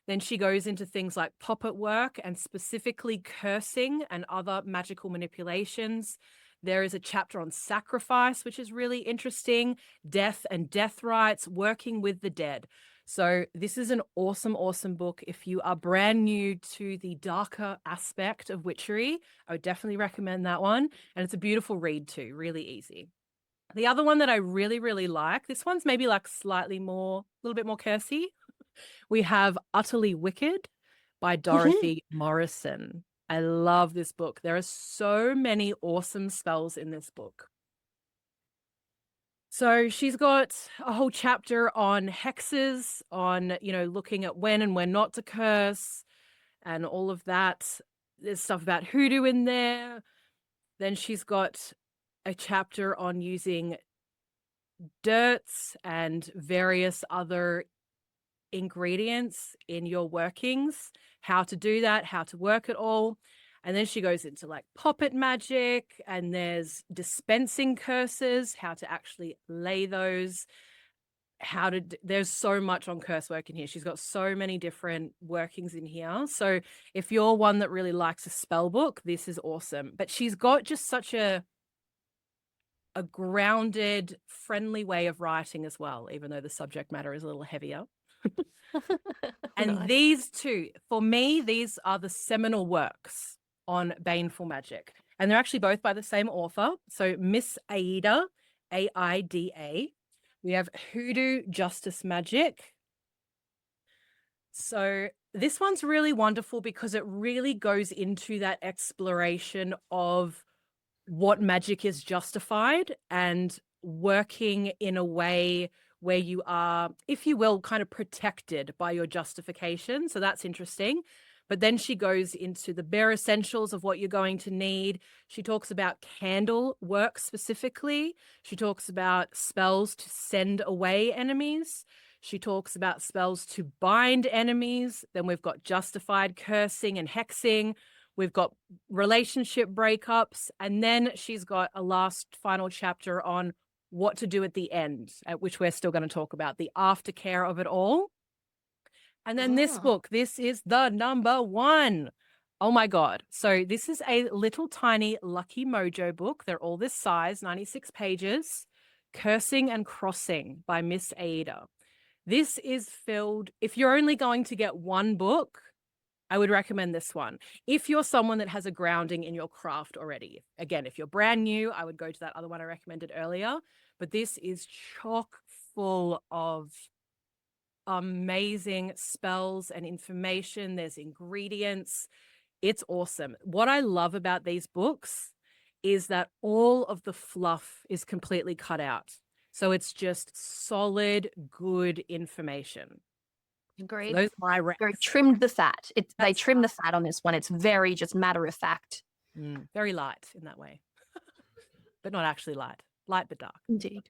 Then she goes into things like puppet work and specifically cursing and other magical manipulations. There is a chapter on sacrifice, which is really interesting, death and death rites, working with the dead. So this is an awesome, awesome book. If you are brand new to the darker aspect of witchery, I would definitely recommend that one. And it's a beautiful read too, really easy. The other one that I really, really like, this one's maybe like slightly more, a little bit more cursey. We have Utterly Wicked by Dorothy Morrison. I love this book. There are so many awesome spells in this book. So she's got a whole chapter on hexes, on, looking at when and when not to curse and all of that. There's stuff about hoodoo in there. Then she's got a chapter on using dirts and various other ingredients in your workings, how to do that, how to work it all. And then she goes into like puppet magic, and there's dispensing curses, how to actually lay those, there's so much on curse work in here. She's got so many different workings in here. So if you're one that really likes a spell book, this is awesome. But she's got just such a grounded, friendly way of writing as well, even though the subject matter is a little heavier. And Nice. these two, for me, these are the seminal works on Baneful magic. And they're actually both by the same author. So Miss Aida, Aida. We have Hoodoo Justice Magic. So this one's really wonderful because it really goes into that exploration of what magic is justified and working in a way where you are, if you will, kind of protected by your justification. So that's interesting. But then she goes into the bare essentials of what you're going to need. She talks about candle work specifically. She talks about spells to send away enemies. She talks about spells to bind enemies. Then we've got justified cursing and hexing. We've got relationship breakups. And then she's got a last final chapter on what to do at the end, which we're still going to talk about, the aftercare of it all. And then this book, this is the number one. Oh my God. So this is a little tiny Lucky Mojo book. They're all this size, 96 pages. Cursing and Crossing by Miss Aida. This is filled, if you're only going to get one book, I would recommend this one. If you're someone that has a grounding in your craft already. Again, if you're brand new, I would go to that other one I recommended earlier. But this is chock full of amazing spells and information. There's ingredients. It's awesome. What I love about these books is that all of the fluff is completely cut out. So it's just solid, good information. Agreed. Those are my Very recs. trimmed the fat. They trim the fat on this one. It's very just matter of fact. Very light in that way, but not actually light. Light but dark. Indeed.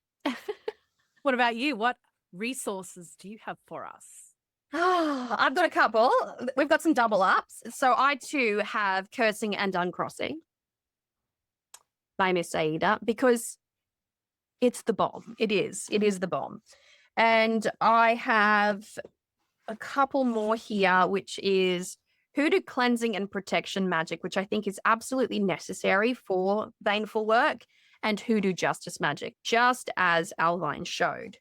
What about you? What resources do you have for us? I've got a couple. We've got some double ups. So I too have Cursing and Uncrossing by Miss Aida because it's the bomb. It is the bomb. And I have a couple more here, which is Hoodoo Cleansing and Protection Magic, which I think is absolutely necessary for Baneful work, and Hoodoo Justice Magic, just as Alvine showed.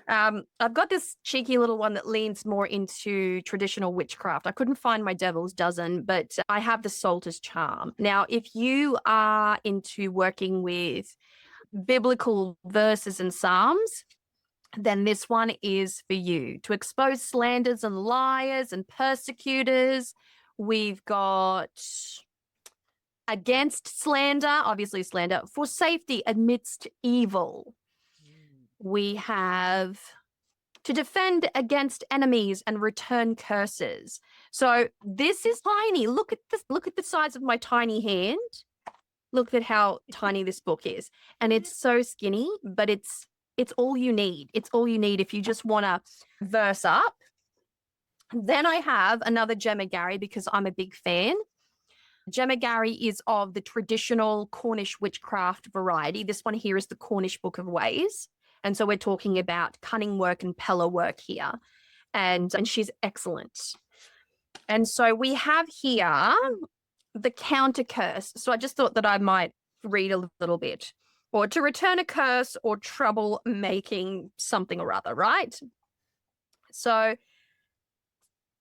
I've got this cheeky little one that leans more into traditional witchcraft. I couldn't find my Devil's Dozen, but I have the Salter's Charm. Now, if you are into working with biblical verses and psalms, then this one is for you. To expose slanders and liars and persecutors, we've got Against Slander, obviously slander, for safety amidst evil. We have To defend against enemies and return curses. So this is tiny. Look at this. Look at the size of my tiny hand. Look at how tiny this book is. And it's so skinny, but it's all you need. It's all you need if you just want to verse up. Then I have another Gemma because I'm a big fan. Gemma is of the traditional Cornish witchcraft variety. This one here is the Cornish Book of Ways. And so we're talking about cunning work and Pella work here. And she's excellent. And so we have here the counter curse. So I just thought that I might read a little bit. Or to return a curse or trouble making something or other, right? So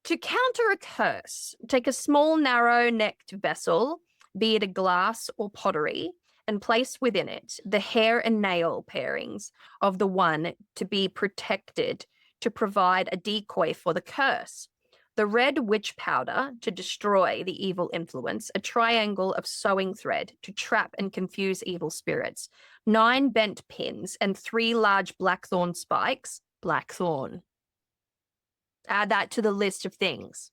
to counter a curse, take a small narrow-necked vessel, be it a glass or pottery, and place within it the hair and nail pairings of the one to be protected to provide a decoy for the curse. The red witch powder to destroy the evil influence, a triangle of sewing thread to trap and confuse evil spirits, 9 bent pins and 3 large blackthorn spikes. Blackthorn. Add that to the list of things.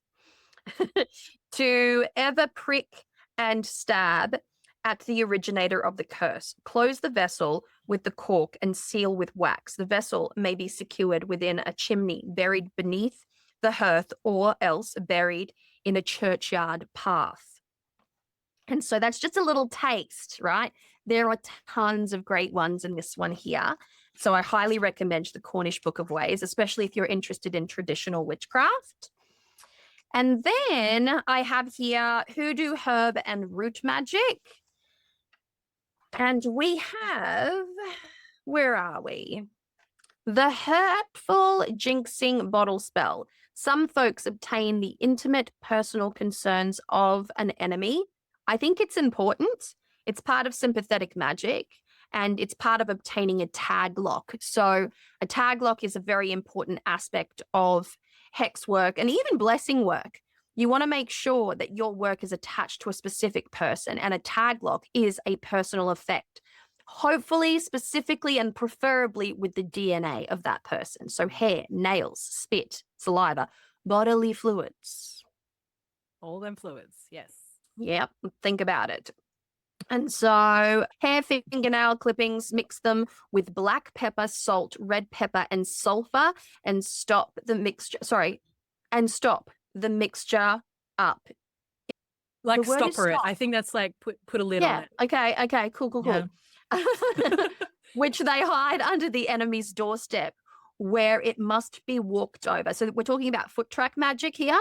To ever prick and stab at the originator of the curse. Close the vessel with the cork and seal with wax. The vessel may be secured within a chimney buried beneath the hearth or else buried in a churchyard path. And so that's just a little taste, right? There are tons of great ones in this one here. So I highly recommend the Cornish Book of Ways, especially if you're interested in traditional witchcraft. And then I have here Hoodoo Herb and Root Magic. And we have, where are we? The Hurtful Jinxing Bottle Spell. Some folks obtain the intimate personal concerns of an enemy. I think it's important. It's part of sympathetic magic, and it's part of obtaining a tag lock. So a tag lock is a very important aspect of hex work and even blessing work. You want to make sure that your work is attached to a specific person, and a tag lock is a personal effect. Hopefully, specifically, and preferably with the DNA of that person. So hair, nails, spit, saliva, bodily fluids. All them fluids, yes. Yep, think about it. And so hair, fingernail clippings, mix them with black pepper, salt, red pepper, and sulfur, and stop the mixture up. Like stopper it. I think that's like put a lid on it. Okay, cool. Yeah. Which they hide under the enemy's doorstep. where it must be walked over. So we're talking about foot track magic here.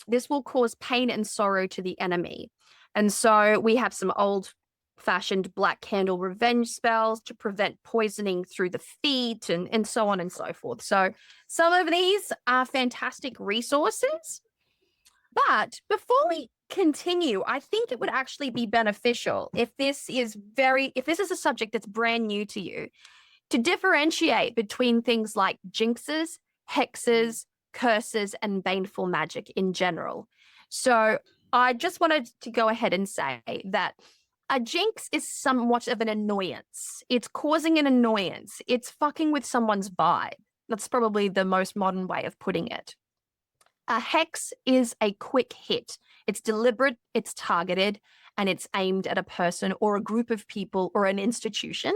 This will cause pain and sorrow to the enemy. And so we have some old-fashioned black candle revenge spells to prevent poisoning through the feet and so on and so forth. So some of these are fantastic resources. But before we continue, I think it would actually be beneficial if this is a subject that's brand new to you, to differentiate between things like jinxes, hexes, curses, and baneful magic in general. So I just wanted to go ahead and say that a jinx is somewhat of an annoyance. It's causing an annoyance. It's fucking with someone's vibe. That's probably the most modern way of putting it. A hex is a quick hit. It's deliberate, it's targeted, and it's aimed at a person or a group of people or an institution.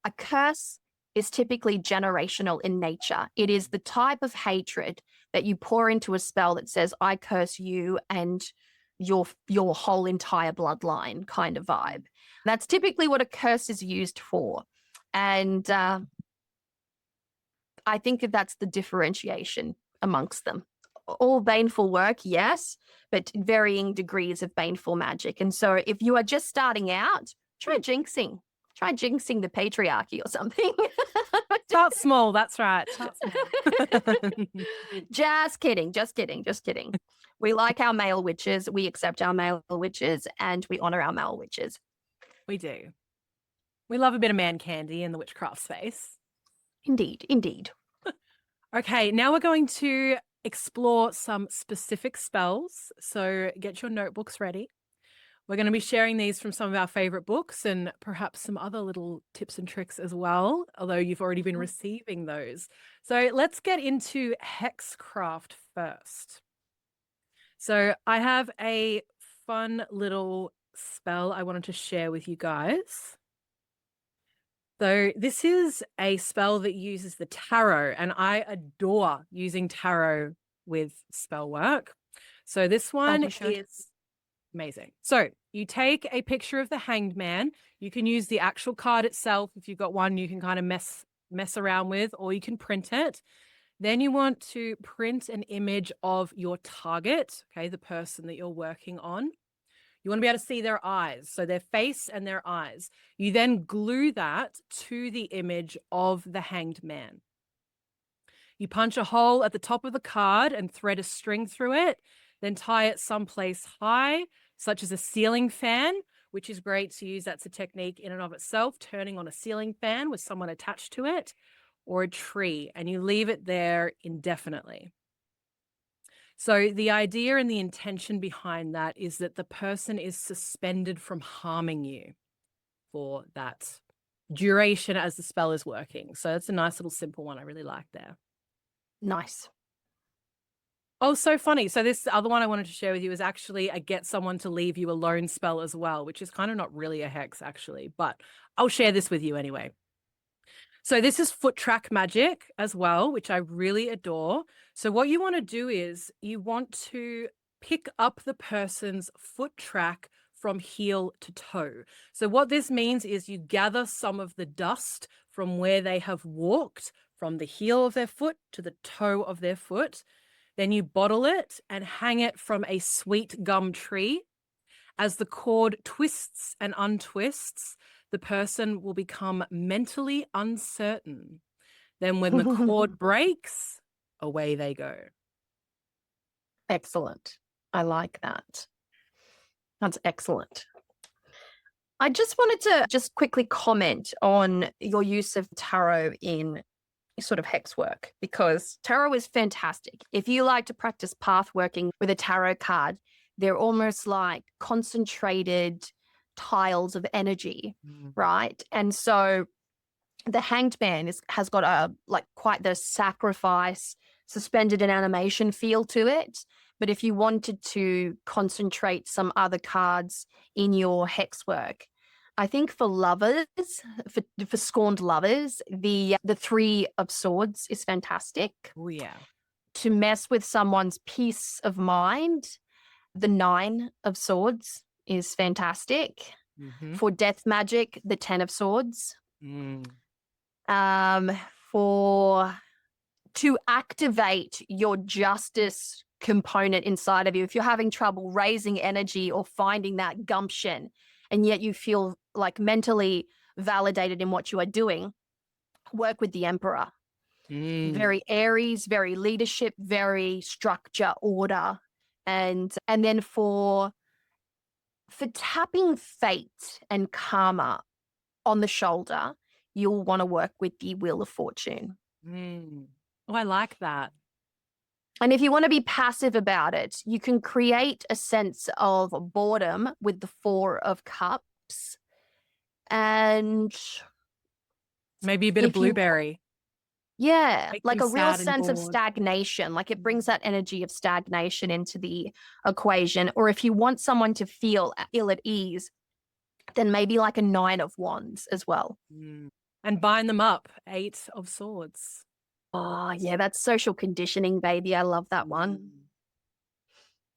A curse is typically generational in nature. It is the type of hatred that you pour into a spell that says, I curse you and your whole entire bloodline kind of vibe. That's typically what a curse is used for. And I think that's the differentiation amongst them. All baneful work, yes, but varying degrees of baneful magic. And so if you are just starting out, try jinxing. Try jinxing the patriarchy or something. Start small, that's right. Start small. Just kidding, just kidding, just kidding. We like our male witches, we accept our male witches, and we honor our male witches. We do. We love a bit of man candy in the witchcraft space. Indeed, indeed. Okay, now we're going to explore some specific spells. So get your notebooks ready. We're going to be sharing these from some of our favorite books and perhaps some other little tips and tricks as well, although you've already been receiving those. So let's get into Hexcraft first. So I have a fun little spell I wanted to share with you guys. So this is a spell that uses the tarot, and I adore using tarot with spell work. So this one is amazing. So you take a picture of the Hanged Man. You can use the actual card itself. If you've got one you can kind of mess around with, or you can print it. Then you want to print an image of your target, okay, the person that you're working on. You want to be able to see their eyes, so their face and their eyes. You then glue that to the image of the Hanged Man. You punch a hole at the top of the card and thread a string through it, then tie it someplace high, such as a ceiling fan, which is great to use. That's a technique in and of itself, turning on a ceiling fan with someone attached to it, or a tree, and you leave it there indefinitely. So the idea and the intention behind that is that the person is suspended from harming you for that duration as the spell is working. So it's a nice little simple one I really like there. Nice. Oh, so funny. So this other one I wanted to share with you is actually a get someone to leave you alone spell as well, which is kind of not really a hex actually, but I'll share this with you anyway. So this is foot track magic as well, which I really adore. So what you want to do is you want to pick up the person's foot track from heel to toe. So what this means is you gather some of the dust from where they have walked, from the heel of their foot to the toe of their foot. Then you bottle it and hang it from a sweet gum tree. As the cord twists and untwists, the person will become mentally uncertain. Then when the cord breaks, away they go. Excellent. I like that. That's excellent. I just wanted to quickly comment on your use of tarot in sort of hex work, because tarot is fantastic. If you like to practice path working with a tarot card, they're almost like concentrated tiles of energy, right? And so the Hanged Man has got a quite the sacrifice, suspended in animation feel to it. But if you wanted to concentrate some other cards in your hex work, I think for lovers, for scorned lovers, the Three of Swords is fantastic. Oh yeah. To mess with someone's peace of mind, the Nine of Swords is fantastic. For death magic, the Ten of Swords. For to activate your justice component inside of you. If you're having trouble raising energy or finding that gumption, and yet you feel like mentally validated in what you are doing, work with the Emperor. Very Aries, very leadership, very structure, order. And then for tapping fate and karma on the shoulder, you'll want to work with the Wheel of Fortune. Oh, I like that. And if you want to be passive about it, you can create a sense of boredom with the Four of Cups. And maybe a bit of blueberry. Yeah, Make like them a real sad and sense of bored. stagnation. Like it brings that energy of stagnation into the equation. Or if you want someone to feel ill at ease, then maybe like a 9 of Wands as well. And bind them up. 8 of Swords. Oh, yeah, that's social conditioning, baby. I love that one.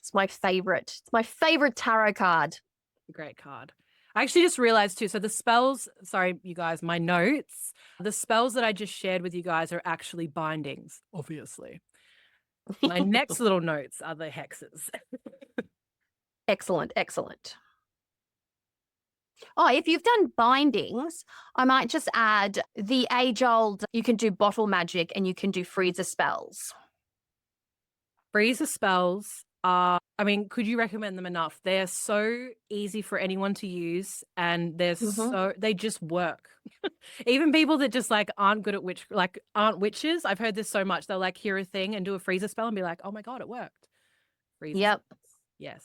It's my favorite. It's my favorite tarot card. Great card. I actually just realized too, so the spells, sorry, you guys, my notes, the spells that I just shared with you guys are actually bindings, obviously. My next little notes are the hexes. Excellent, excellent. Oh, if you've done bindings, I might just add the age-old, you can do bottle magic and you can do freezer spells. Freezer spells are, I mean, could you recommend them enough? They're so easy for anyone to use and they just work. Even people that just like aren't good at aren't witches. I've heard this so much. They'll like hear a thing and do a freezer spell and be like, oh my God, it worked. Freezer Yep. spells. Yes.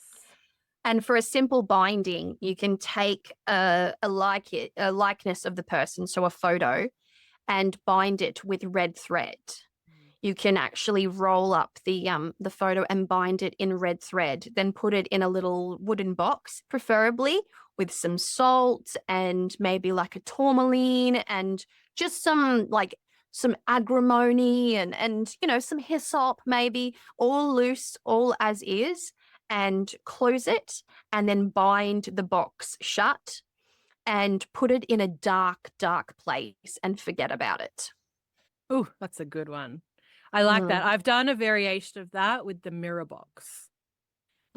And for a simple binding, you can take a likeness of the person, so a photo, and bind it with red thread. You can actually roll up the photo and bind it in red thread, then put it in a little wooden box, preferably with some salt and maybe like a tourmaline and just some agrimony and some hyssop, maybe, all loose, all as is, and close it and then bind the box shut and put it in a dark, dark place and forget about it. Oh, that's a good one. I like that. I've done a variation of that with the mirror box.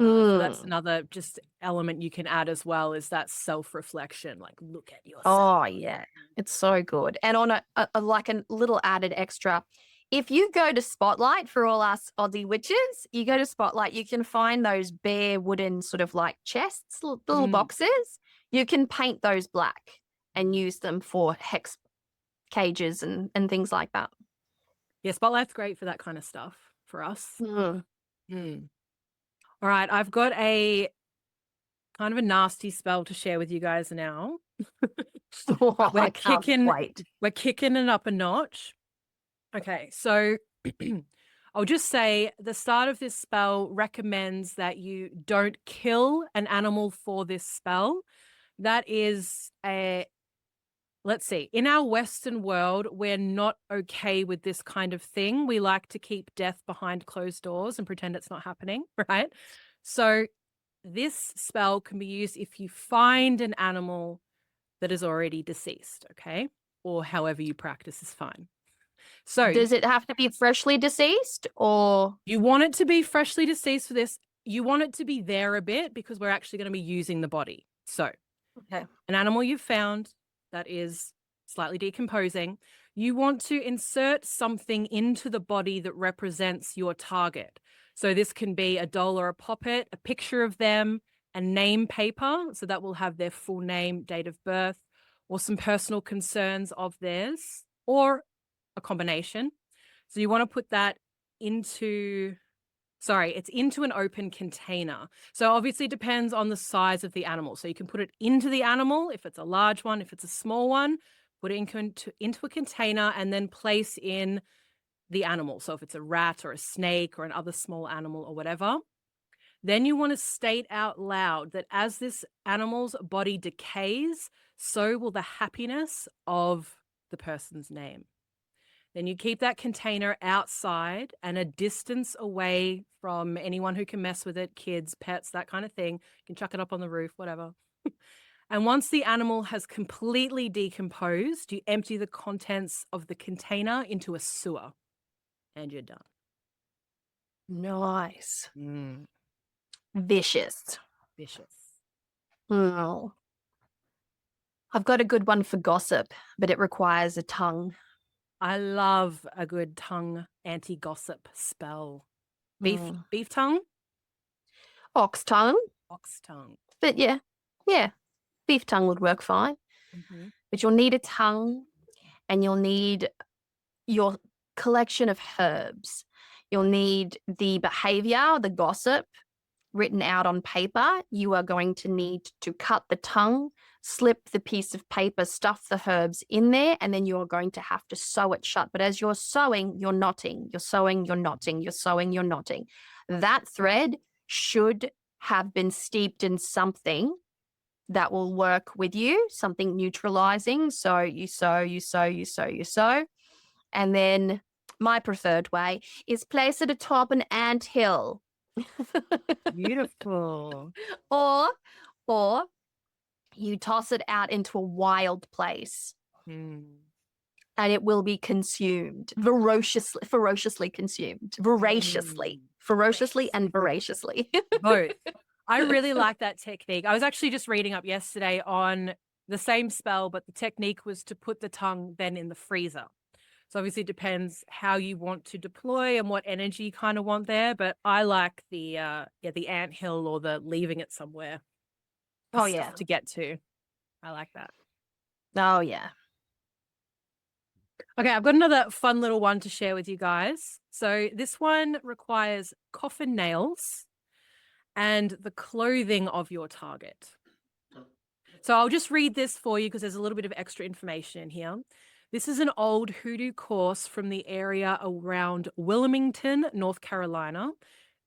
So that's another just element you can add as well, is that self-reflection. Like, look at yourself. Oh, yeah. It's so good. And on a little added extra, if you go to Spotlight, for all us Aussie witches, you go to Spotlight, you can find those bare wooden sort of like chests, little boxes. You can paint those black and use them for hex cages and things like that. Yeah, Spotlight's great for that kind of stuff for us. All right, I've got a kind of a nasty spell to share with you guys now. We're kicking it up a notch. Okay, so I'll just say the start of this spell recommends that you don't kill an animal for this spell. That is let's see, in our Western world, we're not okay with this kind of thing. We like to keep death behind closed doors and pretend it's not happening, right? So this spell can be used if you find an animal that is already deceased, okay? Or however you practice is fine. So does it have to be freshly deceased, or? You want it to be freshly deceased for this. You want it to be there a bit because we're actually going to be using the body. So an animal you've found that is slightly decomposing, you want to insert something into the body that represents your target. So this can be a doll or a puppet, a picture of them, a name paper, so that will have their full name, date of birth, or some personal concerns of theirs, or a combination. So you want to put that into an open container. So obviously it depends on the size of the animal. So you can put it into the animal if it's a large one, if it's a small one, put it into a container and then place in the animal. So if it's a rat or a snake or another small animal or whatever, then you want to state out loud that as this animal's body decays, so will the happiness of the person's name. Then you keep that container outside and a distance away from anyone who can mess with it, kids, pets, that kind of thing. You can chuck it up on the roof, whatever. And once the animal has completely decomposed, you empty the contents of the container into a sewer and you're done. Nice. Mm, Vicious. vicious. Oh. I've got a good one for gossip, but it requires a tongue. I love a good tongue anti-gossip spell. Beef Mm. tongue? Ox tongue, Ox tongue. but yeah, beef tongue would work fine. Mm-hmm. But you'll need a tongue and you'll need your collection of herbs. You'll need the behavior, the gossip written out on paper. You are going to need to cut the tongue, slip the piece of paper, stuff the herbs in there, and then you're going to have to sew it shut. But as you're sewing, you're knotting, you're sewing, you're knotting, you're sewing, you're knotting. That thread should have been steeped in something that will work with you, something neutralizing. So you sew, you sew, you sew, you sew. And then my preferred way is place it atop an anthill. Beautiful. or you toss it out into a wild place Mm. and it will be consumed ferociously consumed, voraciously, ferociously and voraciously. Both. I really like that technique. I was actually just reading up yesterday on the same spell, but the technique was to put the tongue then in the freezer. So obviously it depends how you want to deploy and what energy you kind of want there. But I like the anthill or the leaving it somewhere. Oh Stuff yeah. to get to. I like that. Oh yeah. Okay, I've got another fun little one to share with you guys. So this one requires coffin nails and the clothing of your target. So I'll just read this for you because there's a little bit of extra information in here. This is an old hoodoo course from the area around Wilmington, North Carolina,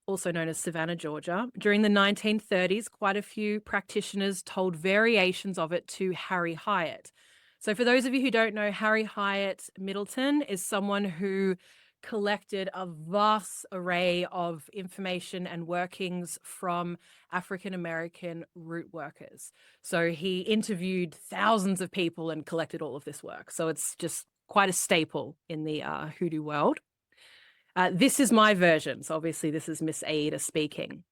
also known as Savannah, Georgia. During the 1930s, quite a few practitioners told variations of it to Harry Hyatt. So for those of you who don't know, Harry Hyatt Middleton is someone who collected a vast array of information and workings from African American root workers. So he interviewed thousands of people and collected all of this work. So it's just quite a staple in the hoodoo world. This is my version. So obviously this is Miss Aida speaking.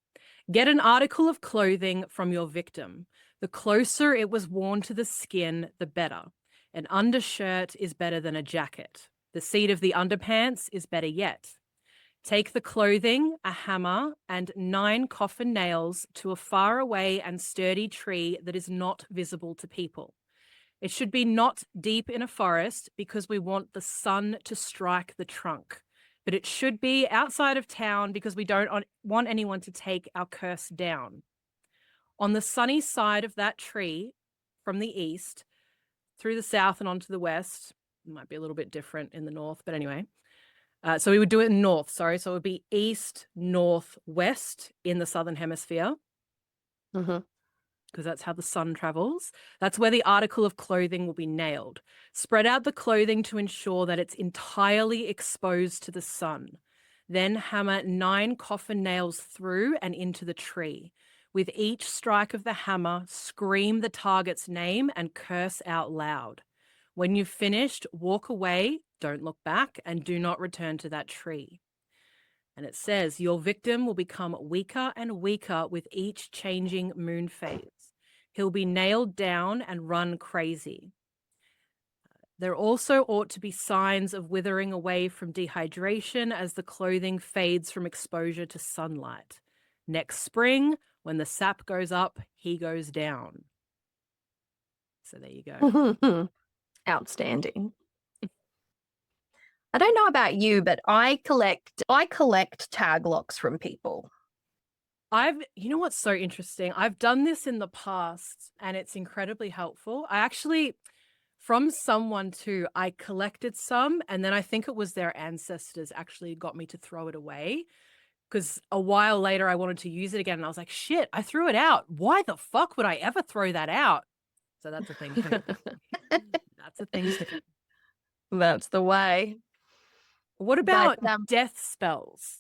Get an article of clothing from your victim. The closer it was worn to the skin, the better. An undershirt is better than a jacket. The seat of the underpants is better yet. Take the clothing, a hammer, and 9 coffin nails to a far away and sturdy tree that is not visible to people. It should be not deep in a forest because we want the sun to strike the trunk. But it should be outside of town because we don't want anyone to take our curse down. On the sunny side of that tree, from the east, through the south and onto the west, it might be a little bit different in the north, but anyway. So we would do it in north, sorry. So it would be east, north, west in the southern hemisphere. Because that's how the sun travels. That's where the article of clothing will be nailed. Spread out the clothing to ensure that it's entirely exposed to the sun. Then hammer 9 coffin nails through and into the tree. With each strike of the hammer, scream the target's name and curse out loud. When you've finished, walk away, don't look back, and do not return to that tree. And it says, your victim will become weaker and weaker with each changing moon phase. He'll be nailed down and run crazy. There also ought to be signs of withering away from dehydration as the clothing fades from exposure to sunlight. Next spring, when the sap goes up, he goes down. So there you go. Outstanding. I don't know about you, but I collect tag locks from people. You know what's so interesting? I've done this in the past and it's incredibly helpful. I actually, from someone too, I collected some and then I think it was their ancestors actually got me to throw it away because a while later I wanted to use it again and I was like, shit, I threw it out. Why the fuck would I ever throw that out? So that's a thing too. That's a thing too. That's the way. What about But, death spells?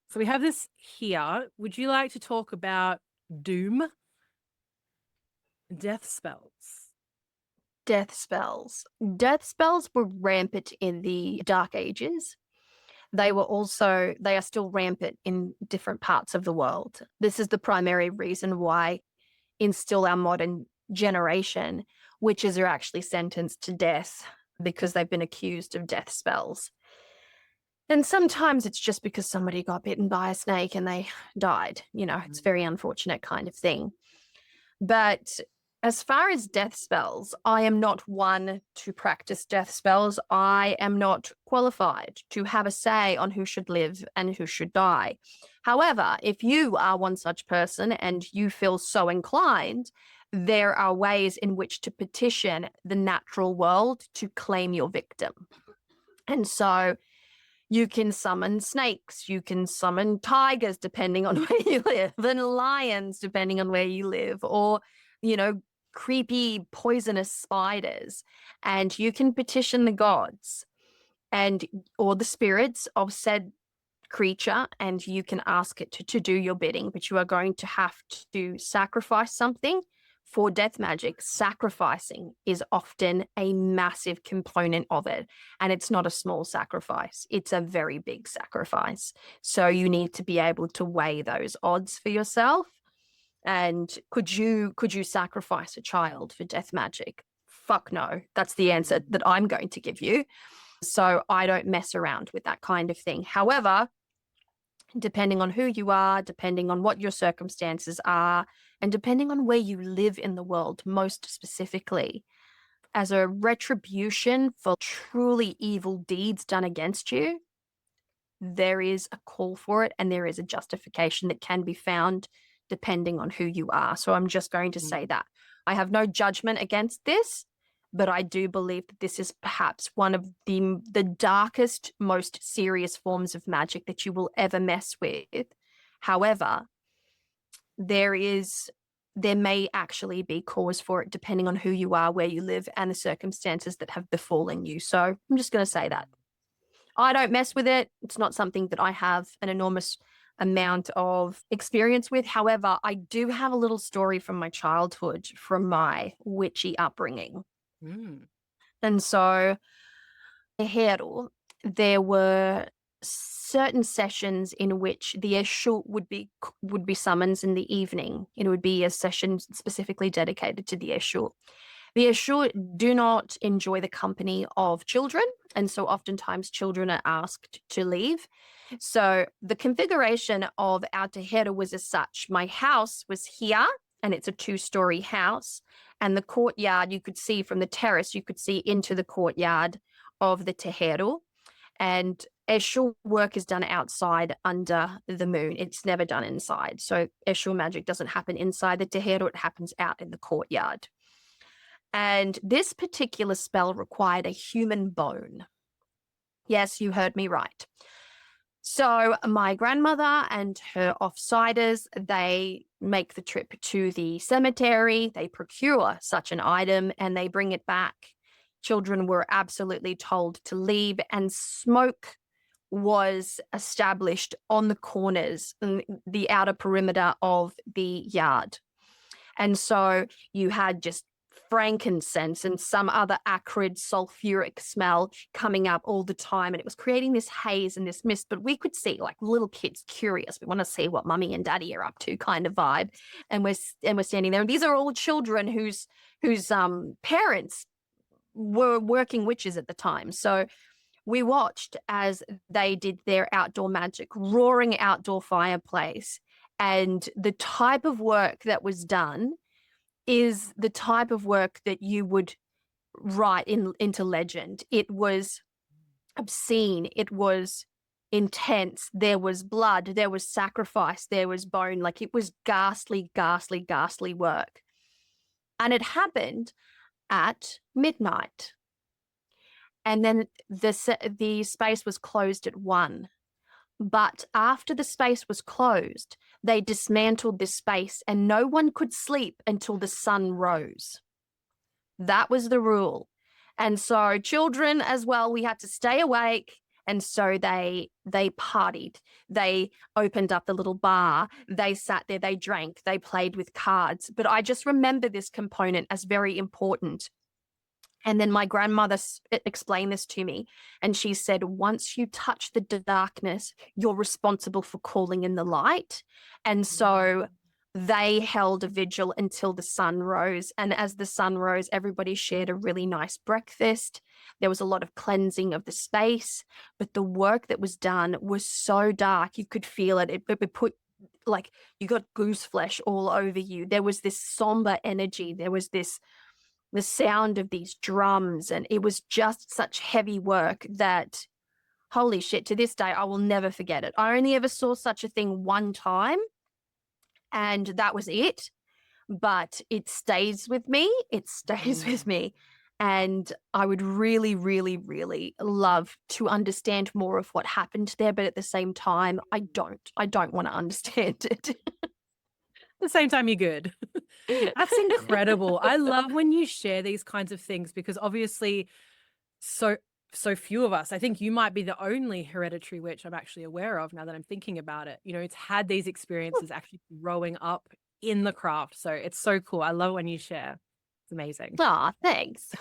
So we have this here. Would you like to talk about doom? Death spells. Death spells. Death spells were rampant in the Dark Ages. They are still rampant in different parts of the world. This is the primary reason why, in still our modern generation, witches are actually sentenced to death because they've been accused of death spells. And sometimes it's just because somebody got bitten by a snake and they died. It's a very unfortunate kind of thing. But as far as death spells, I am not one to practice death spells. I am not qualified to have a say on who should live and who should die. However, if you are one such person and you feel so inclined, there are ways in which to petition the natural world to claim your victim. And so you can summon snakes, you can summon tigers, depending on where you live, and lions, depending on where you live, or, creepy poisonous spiders. And you can petition the gods or the spirits of said creature, and you can ask it to do your bidding, but you are going to have to sacrifice something. For death magic, sacrificing is often a massive component of it. And it's not a small sacrifice. It's a very big sacrifice. So you need to be able to weigh those odds for yourself. And could you sacrifice a child for death magic? Fuck no. That's the answer that I'm going to give you. So I don't mess around with that kind of thing. However, depending on who you are, depending on what your circumstances are, and depending on where you live in the world, most specifically, as a retribution for truly evil deeds done against you, there is a call for it and there is a justification that can be found depending on who you are. So I'm just going to say that. I have no judgment against this, but I do believe that this is perhaps one of the darkest, most serious forms of magic that you will ever mess with. However, there may actually be cause for it depending on who you are, where you live, and the circumstances that have befallen you. So I'm just going to say that. I don't mess with it. It's not something that I have an enormous amount of experience with. However, I do have a little story from my childhood, from my witchy upbringing. And so, there were certain sessions in which the Eshu would be summoned in the evening. It would be a session specifically dedicated to the Eshu. The Eshu do not enjoy the company of children, and so oftentimes children are asked to leave. So the configuration of our Tehera was as such. My house was here, and it's a 2-story house, and the courtyard, you could see from the terrace, you could see into the courtyard of the Tehera. And Eshu work is done outside under the moon. It's never done inside. So Eshu magic doesn't happen inside the Tehera, it happens out in the courtyard. And this particular spell required a human bone. Yes, you heard me right. So my grandmother and her offsiders, they make the trip to the cemetery, they procure such an item, and they bring it back. Children were absolutely told to leave, and smoke was established on the corners, the outer perimeter of the yard. And so you had just frankincense and some other acrid sulfuric smell coming up all the time, and it was creating this haze and this mist. But we could see, like little kids, curious, we want to see what mummy and daddy are up to kind of vibe, and we're standing there, and these are all children whose parents were working witches at the time. So we watched as they did their outdoor magic, roaring outdoor fireplace, and the type of work that was done is the type of work that you would write into legend. It was obscene. It was intense. There was blood. There was sacrifice. There was bone. Like, it was ghastly, ghastly, ghastly work. And it happened at midnight. And then the space was closed at 1. But after the space was closed, they dismantled this space and no one could sleep until the sun rose. That was the rule. And so children as well, we had to stay awake And so they partied, they opened up the little bar, they sat there, they drank, they played with cards. But I just remember this component as very important. And then my grandmother explained this to me. And she said, once you touch the darkness, you're responsible for calling in the light. And so they held a vigil until the sun rose. And as the sun rose, everybody shared a really nice breakfast. There was a lot of cleansing of the space, but the work that was done was so dark. You could feel it. It put, like, you got goose flesh all over you. There was this somber energy. There was the sound of these drums, and it was just such heavy work that, holy shit, to this day, I will never forget it. I only ever saw such a thing one time, and that was it. But it stays with me. It stays with me. And I would really, really, really love to understand more of what happened there. But at the same time, I don't want to understand it. At the same time, you're good. That's incredible. I love when you share these kinds of things, because obviously so few of us, I think you might be the only hereditary witch I'm actually aware of now that I'm thinking about it. You know, it's had these experiences actually growing up in the craft. So it's so cool. I love when you share. It's amazing. Aw, thanks.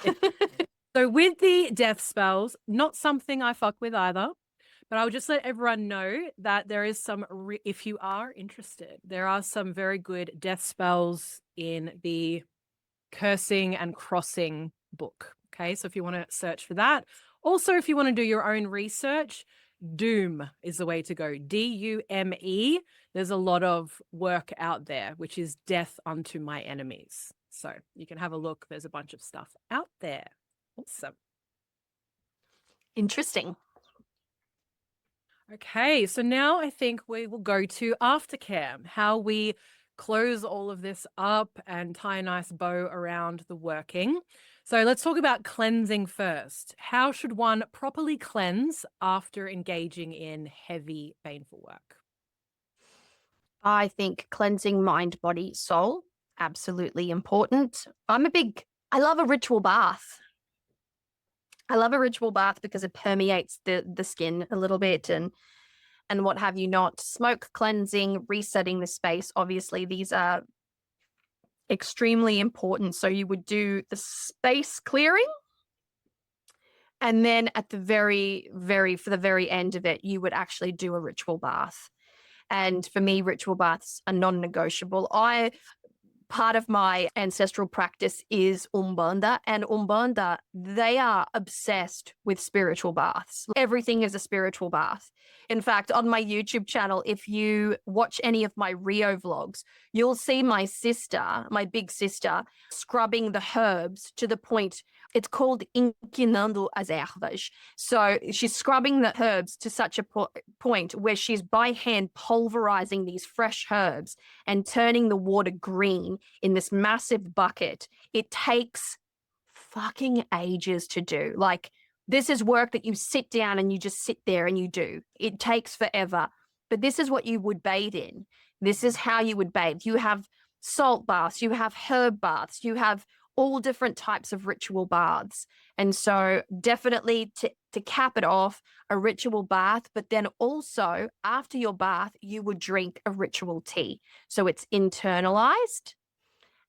So with the death spells, not something I fuck with either. But I'll just let everyone know that there is some, if you are interested, there are some very good death spells in the Cursing and Crossing book. Okay, so if you want to search for that. Also, if you want to do your own research, Doom is the way to go. D-U-M-E. There's a lot of work out there, which is death unto my enemies. So you can have a look. There's a bunch of stuff out there. Awesome. Interesting. Okay, so now I think we will go to aftercare, how we close all of this up and tie a nice bow around the working. So let's talk about cleansing first. How should one properly cleanse after engaging in heavy, baneful work? I think cleansing mind, body, soul, absolutely important. I love a ritual bath. I love a ritual bath because it permeates the skin a little bit and what have you not. Smoke cleansing, resetting the space. Obviously, these are extremely important. So you would do the space clearing, and then at the for the very end of it, you would actually do a ritual bath. And for me, ritual baths are non-negotiable. Part of my ancestral practice is Umbanda, and Umbanda, they are obsessed with spiritual baths. Everything is a spiritual bath. In fact, on my YouTube channel, if you watch any of my Rio vlogs, you'll see my sister, my big sister, scrubbing the herbs to the point, it's called inquinando as ervas. So she's scrubbing the herbs to such a point where she's by hand pulverizing these fresh herbs and turning the water green in this massive bucket. It takes fucking ages to do. Like, this is work that you sit down and you just sit there and you do. It takes forever. But this is what you would bathe in. This is how you would bathe. You have salt baths, you have herb baths, you have all different types of ritual baths. And so definitely to cap it off, a ritual bath, but then also after your bath, you would drink a ritual tea. So it's internalized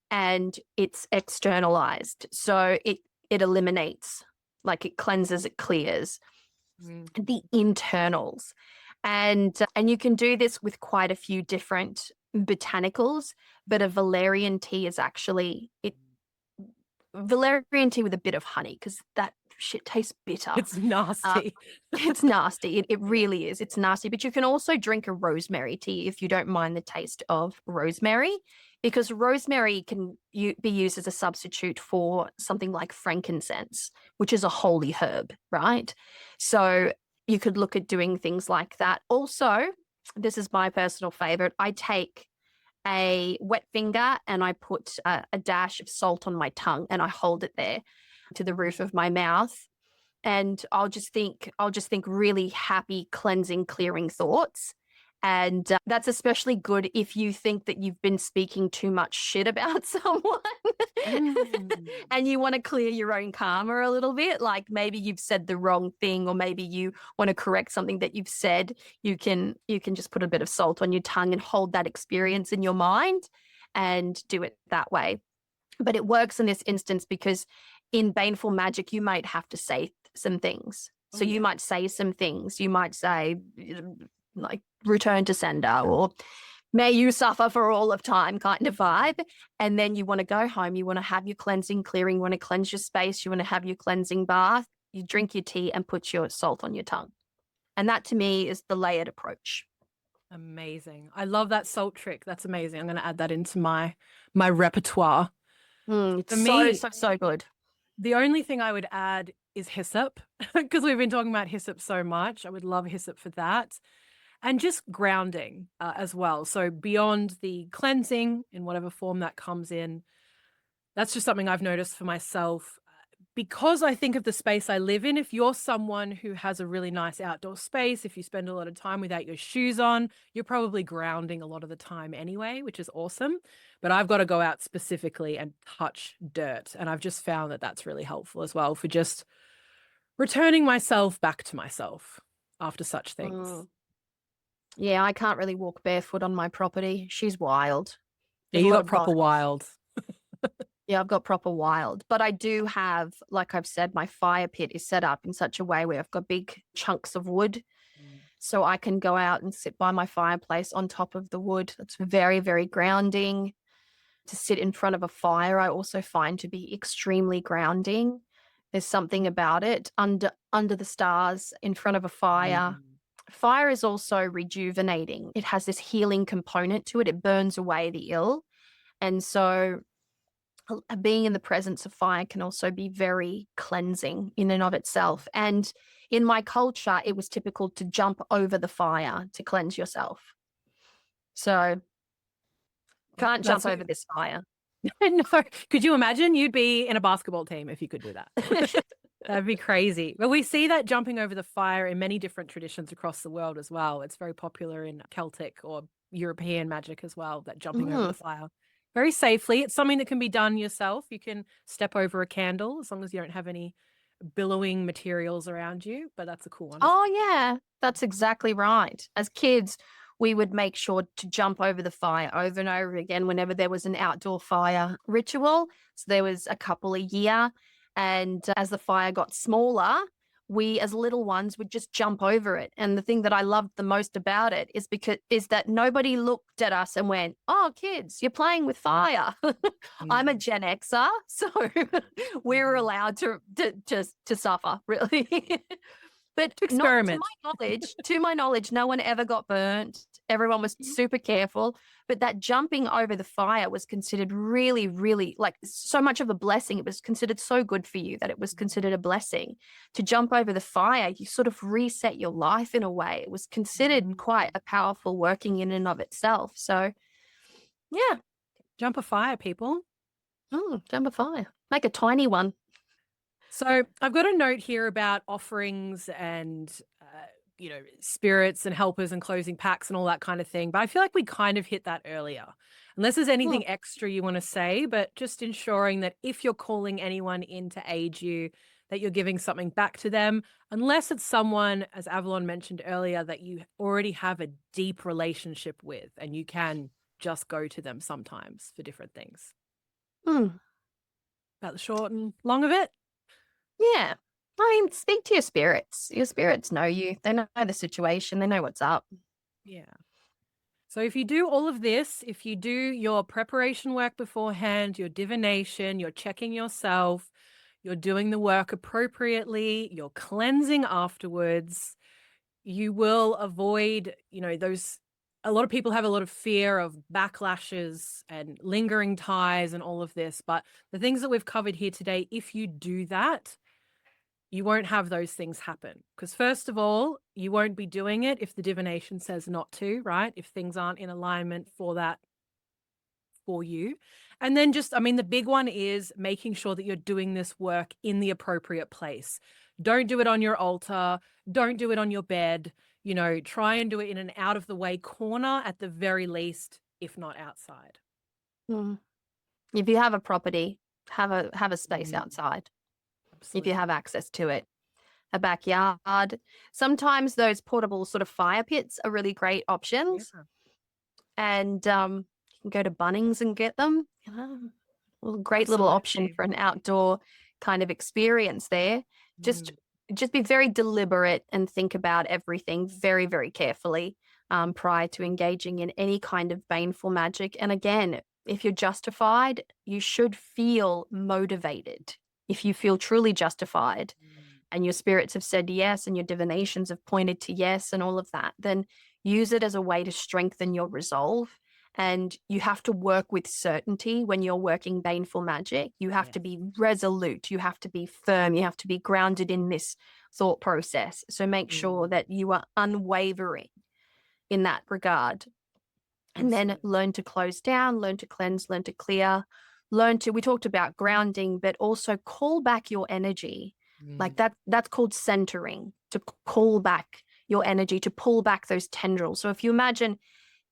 and it's externalized. So it eliminates, like it cleanses, it clears the internals. And you can do this with quite a few different botanicals, but a valerian tea is actually valerian tea with a bit of honey, because that shit tastes bitter. It's nasty. It's nasty. It really is. It's nasty. But you can also drink a rosemary tea if you don't mind the taste of rosemary, because rosemary can be used as a substitute for something like frankincense, which is a holy herb, right? So you could look at doing things like that. Also, this is my personal favorite. I take a wet finger and I put a dash of salt on my tongue and I hold it there to the roof of my mouth. And I'll just think really happy, cleansing, clearing thoughts. And that's especially good if you think that you've been speaking too much shit about someone Mm. and you want to clear your own karma a little bit. Like maybe you've said the wrong thing, or maybe you want to correct something that you've said. You can just put a bit of salt on your tongue and hold that experience in your mind and do it that way. But it works in this instance because in baneful magic, you might have to say some things. Oh, So you yeah. might say some things. You might say, like, return to sender, or may you suffer for all of time kind of vibe. And then you want to go home. You want to have your cleansing, clearing. You want to cleanse your space. You want to have your cleansing bath. You drink your tea and put your salt on your tongue. And that to me is the layered approach. Amazing. I love that salt trick. That's amazing. I'm going to add that into my repertoire. It's For me, so good. the only thing I would add is hyssop, because we've been talking about hyssop so much. I would love hyssop for that. And just grounding as well. So beyond the cleansing in whatever form that comes in, that's just something I've noticed for myself. Because I think of the space I live in, if you're someone who has a really nice outdoor space, if you spend a lot of time without your shoes on, you're probably grounding a lot of the time anyway, which is awesome. But I've got to go out specifically and touch dirt. And I've just found that that's really helpful as well for just returning myself back to myself after such things. Mm. Yeah, I can't really walk barefoot on my property. She's wild. Yeah, There's a you lot got of proper wild. Yeah, I've got proper wild, but I do have, like I've said, my fire pit is set up in such a way where I've got big chunks of wood. So I can go out and sit by my fireplace on top of the wood. It's very, very grounding. To sit in front of a fire, I also find to be extremely grounding. There's something about it under the stars in front of a fire. Mm. Fire is also rejuvenating. It has this healing component to it. It burns away the ill. And so being in the presence of fire can also be very cleansing in and of itself. And in my culture, it was typical to jump over the fire to cleanse yourself. So can't jump over this fire. No. Could you imagine? You'd be in a basketball team if you could do that. That'd be crazy. But we see that jumping over the fire in many different traditions across the world as well. It's very popular in Celtic or European magic as well, that jumping over the fire. Very safely. It's something that can be done yourself. You can step over a candle as long as you don't have any billowing materials around you, but that's a cool one. Oh, yeah, that's exactly right. As kids, we would make sure to jump over the fire over and over again whenever there was an outdoor fire ritual. So there was a couple a year. And as the fire got smaller, we as little ones would just jump over it. And the thing that I loved the most about it is that nobody looked at us and went, "Oh, kids, you're playing with fire." I'm a Gen Xer, so we're allowed to suffer, really. But experiment. to my knowledge, no one ever got burnt. Everyone was super careful. But that jumping over the fire was considered really, really, like, so much of a blessing. It was considered so good for you that it was considered a blessing. To jump over the fire, you sort of reset your life in a way. It was considered quite a powerful working in and of itself. So, yeah. Jump a fire, people. Jump a fire. Make a tiny one. So I've got a note here about offerings and, spirits and helpers and closing packs and all that kind of thing. But I feel like we kind of hit that earlier. Unless there's anything extra you want to say, but just ensuring that if you're calling anyone in to aid you, that you're giving something back to them, unless it's someone, as Avalon mentioned earlier, that you already have a deep relationship with and you can just go to them sometimes for different things. About the short and long of it. Yeah. I mean, speak to your spirits. Your spirits know you. They know the situation. They know what's up. Yeah. So if you do all of this, if you do your preparation work beforehand, your divination, you're checking yourself, you're doing the work appropriately, you're cleansing afterwards, you will avoid, those. A lot of people have a lot of fear of backlashes and lingering ties and all of this. But the things that we've covered here today, if you do that, you won't have those things happen. Because first of all, you won't be doing it if the divination says not to, right? If things aren't in alignment for that for you. And then the big one is making sure that you're doing this work in the appropriate place. Don't do it on your altar. Don't do it on your bed. you know, try and do it in an out of the way corner at the very least, if not outside. Mm. If you have a property, have a space Mm, outside if you absolutely. have access to it. A backyard. Sometimes those portable sort of fire pits are really great Yeah, options. And you can go to Bunnings and get them. Well, great little option absolutely. for an outdoor kind of experience there. Just Mm, just be very deliberate and think about everything very, very carefully prior to engaging in any kind of baneful magic. And again, if you're justified, you should feel motivated. If you feel truly justified mm, and your spirits have said yes and your divinations have pointed to yes and all of that, then use it as a way to strengthen your resolve. And you have to work with certainty when you're working baneful magic. You have yes. to be resolute. You have to be firm. You have to be grounded in this thought process. So make sure Mm, that you are unwavering in that regard. And then absolutely. learn to close down, learn to cleanse, learn to clear, we talked about grounding, but also call back your energy. Like Mm, that's called centering, to call back your energy, to pull back those tendrils. So if you imagine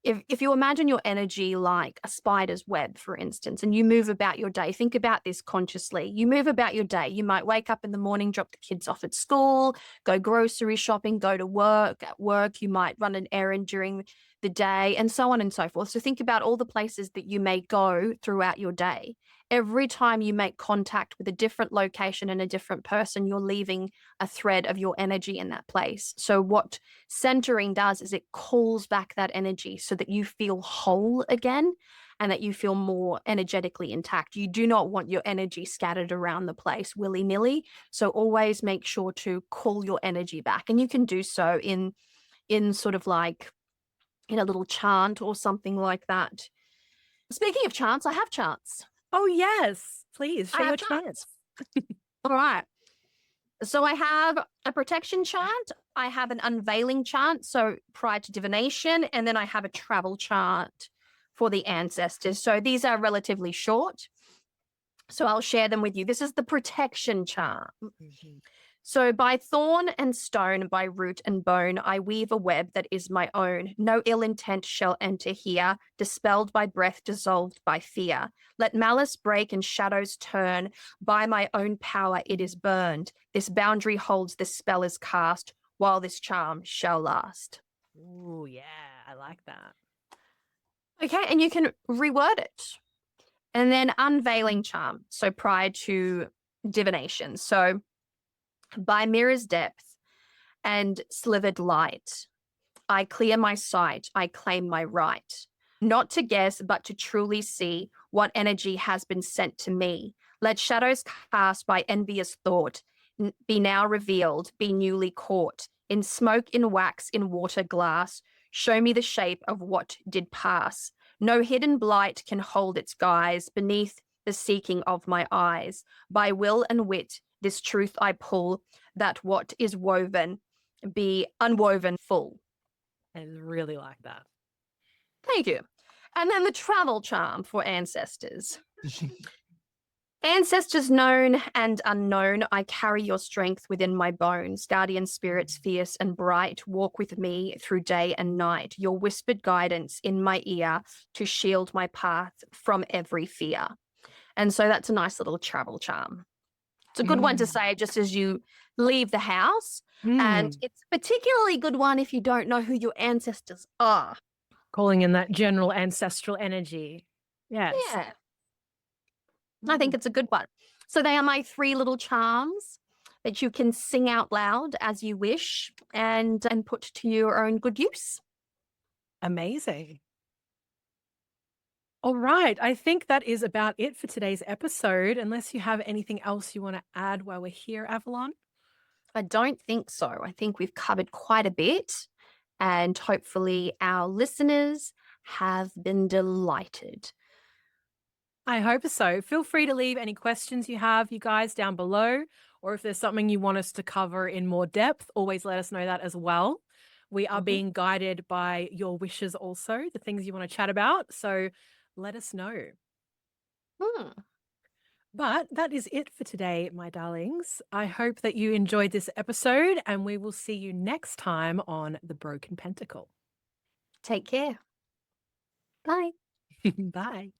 your energy like a spider's web, for instance, and you move about your day, think about this consciously. You move about your day. You might wake up in the morning, drop the kids off at school, go grocery shopping, go to work. At work, you might run an errand during the day, and so on and so forth. So think about all the places that you may go throughout your day. Every time you make contact with a different location and a different person, you're leaving a thread of your energy in that place. So what centering does is it calls back that energy so that you feel whole again and that you feel more energetically intact. You do not want your energy scattered around the place willy-nilly. So always make sure to call your energy back. And you can do so in sort of like in a little chant or something like that. Speaking of chants, I have chants. oh, yes. Please I share have your chants. chance. All right. So I have a protection chant, I have an unveiling chant, so prior to divination, and then I have a travel chant for the ancestors. So these are relatively short. So I'll share them with you. This is the protection chant. Mhm. So by thorn and stone, by root and bone, I weave a web that is my own. No ill intent shall enter here, dispelled by breath, dissolved by fear. Let malice break and shadows turn. By my own power it is burned. This boundary holds, this spell is cast, while this charm shall last. Ooh, yeah, I like that. Okay, and you can reword it. And then unveiling charm. So prior to divination. So by mirror's depth and slivered light, I clear my sight, I claim my right, not to guess, but to truly see what energy has been sent to me. Let shadows cast by envious thought be now revealed, be newly caught. In smoke, in wax, in water glass, show me the shape of what did pass. No hidden blight can hold its guise beneath the seeking of my eyes. By will and wit, this truth I pull, that what is woven be unwoven full. I really like that. Thank you. And then the travel charm for ancestors. Ancestors known and unknown, I carry your strength within my bones. Guardian spirits, fierce and bright, walk with me through day and night. Your whispered guidance in my ear to shield my path from every fear. And so that's a nice little travel charm. It's a good one to Mm. say just as you leave the house. And Mm. it's a particularly good one if you don't know who your ancestors are. Calling in that general ancestral energy. Yes. Yeah. I think Mm. it's a good one. So they are my three little charms that you can sing out loud as you wish and put to your own good use. Amazing. All right. I think that is about it for today's episode, unless you have anything else you want to add while we're here, Avalon. I don't think so. I think we've covered quite a bit, and hopefully our listeners have been delighted. I hope so. Feel free to leave any questions you have, you guys, down below, or if there's something you want us to cover in more depth, always let us know that as well. We are Mhm. being guided by your wishes also, the things you want to chat about. So let us know. Hmm. But that is it for today, my darlings. I hope that you enjoyed this episode, and we will see you next time on the Broken Pentacle. Take care. Bye. Bye.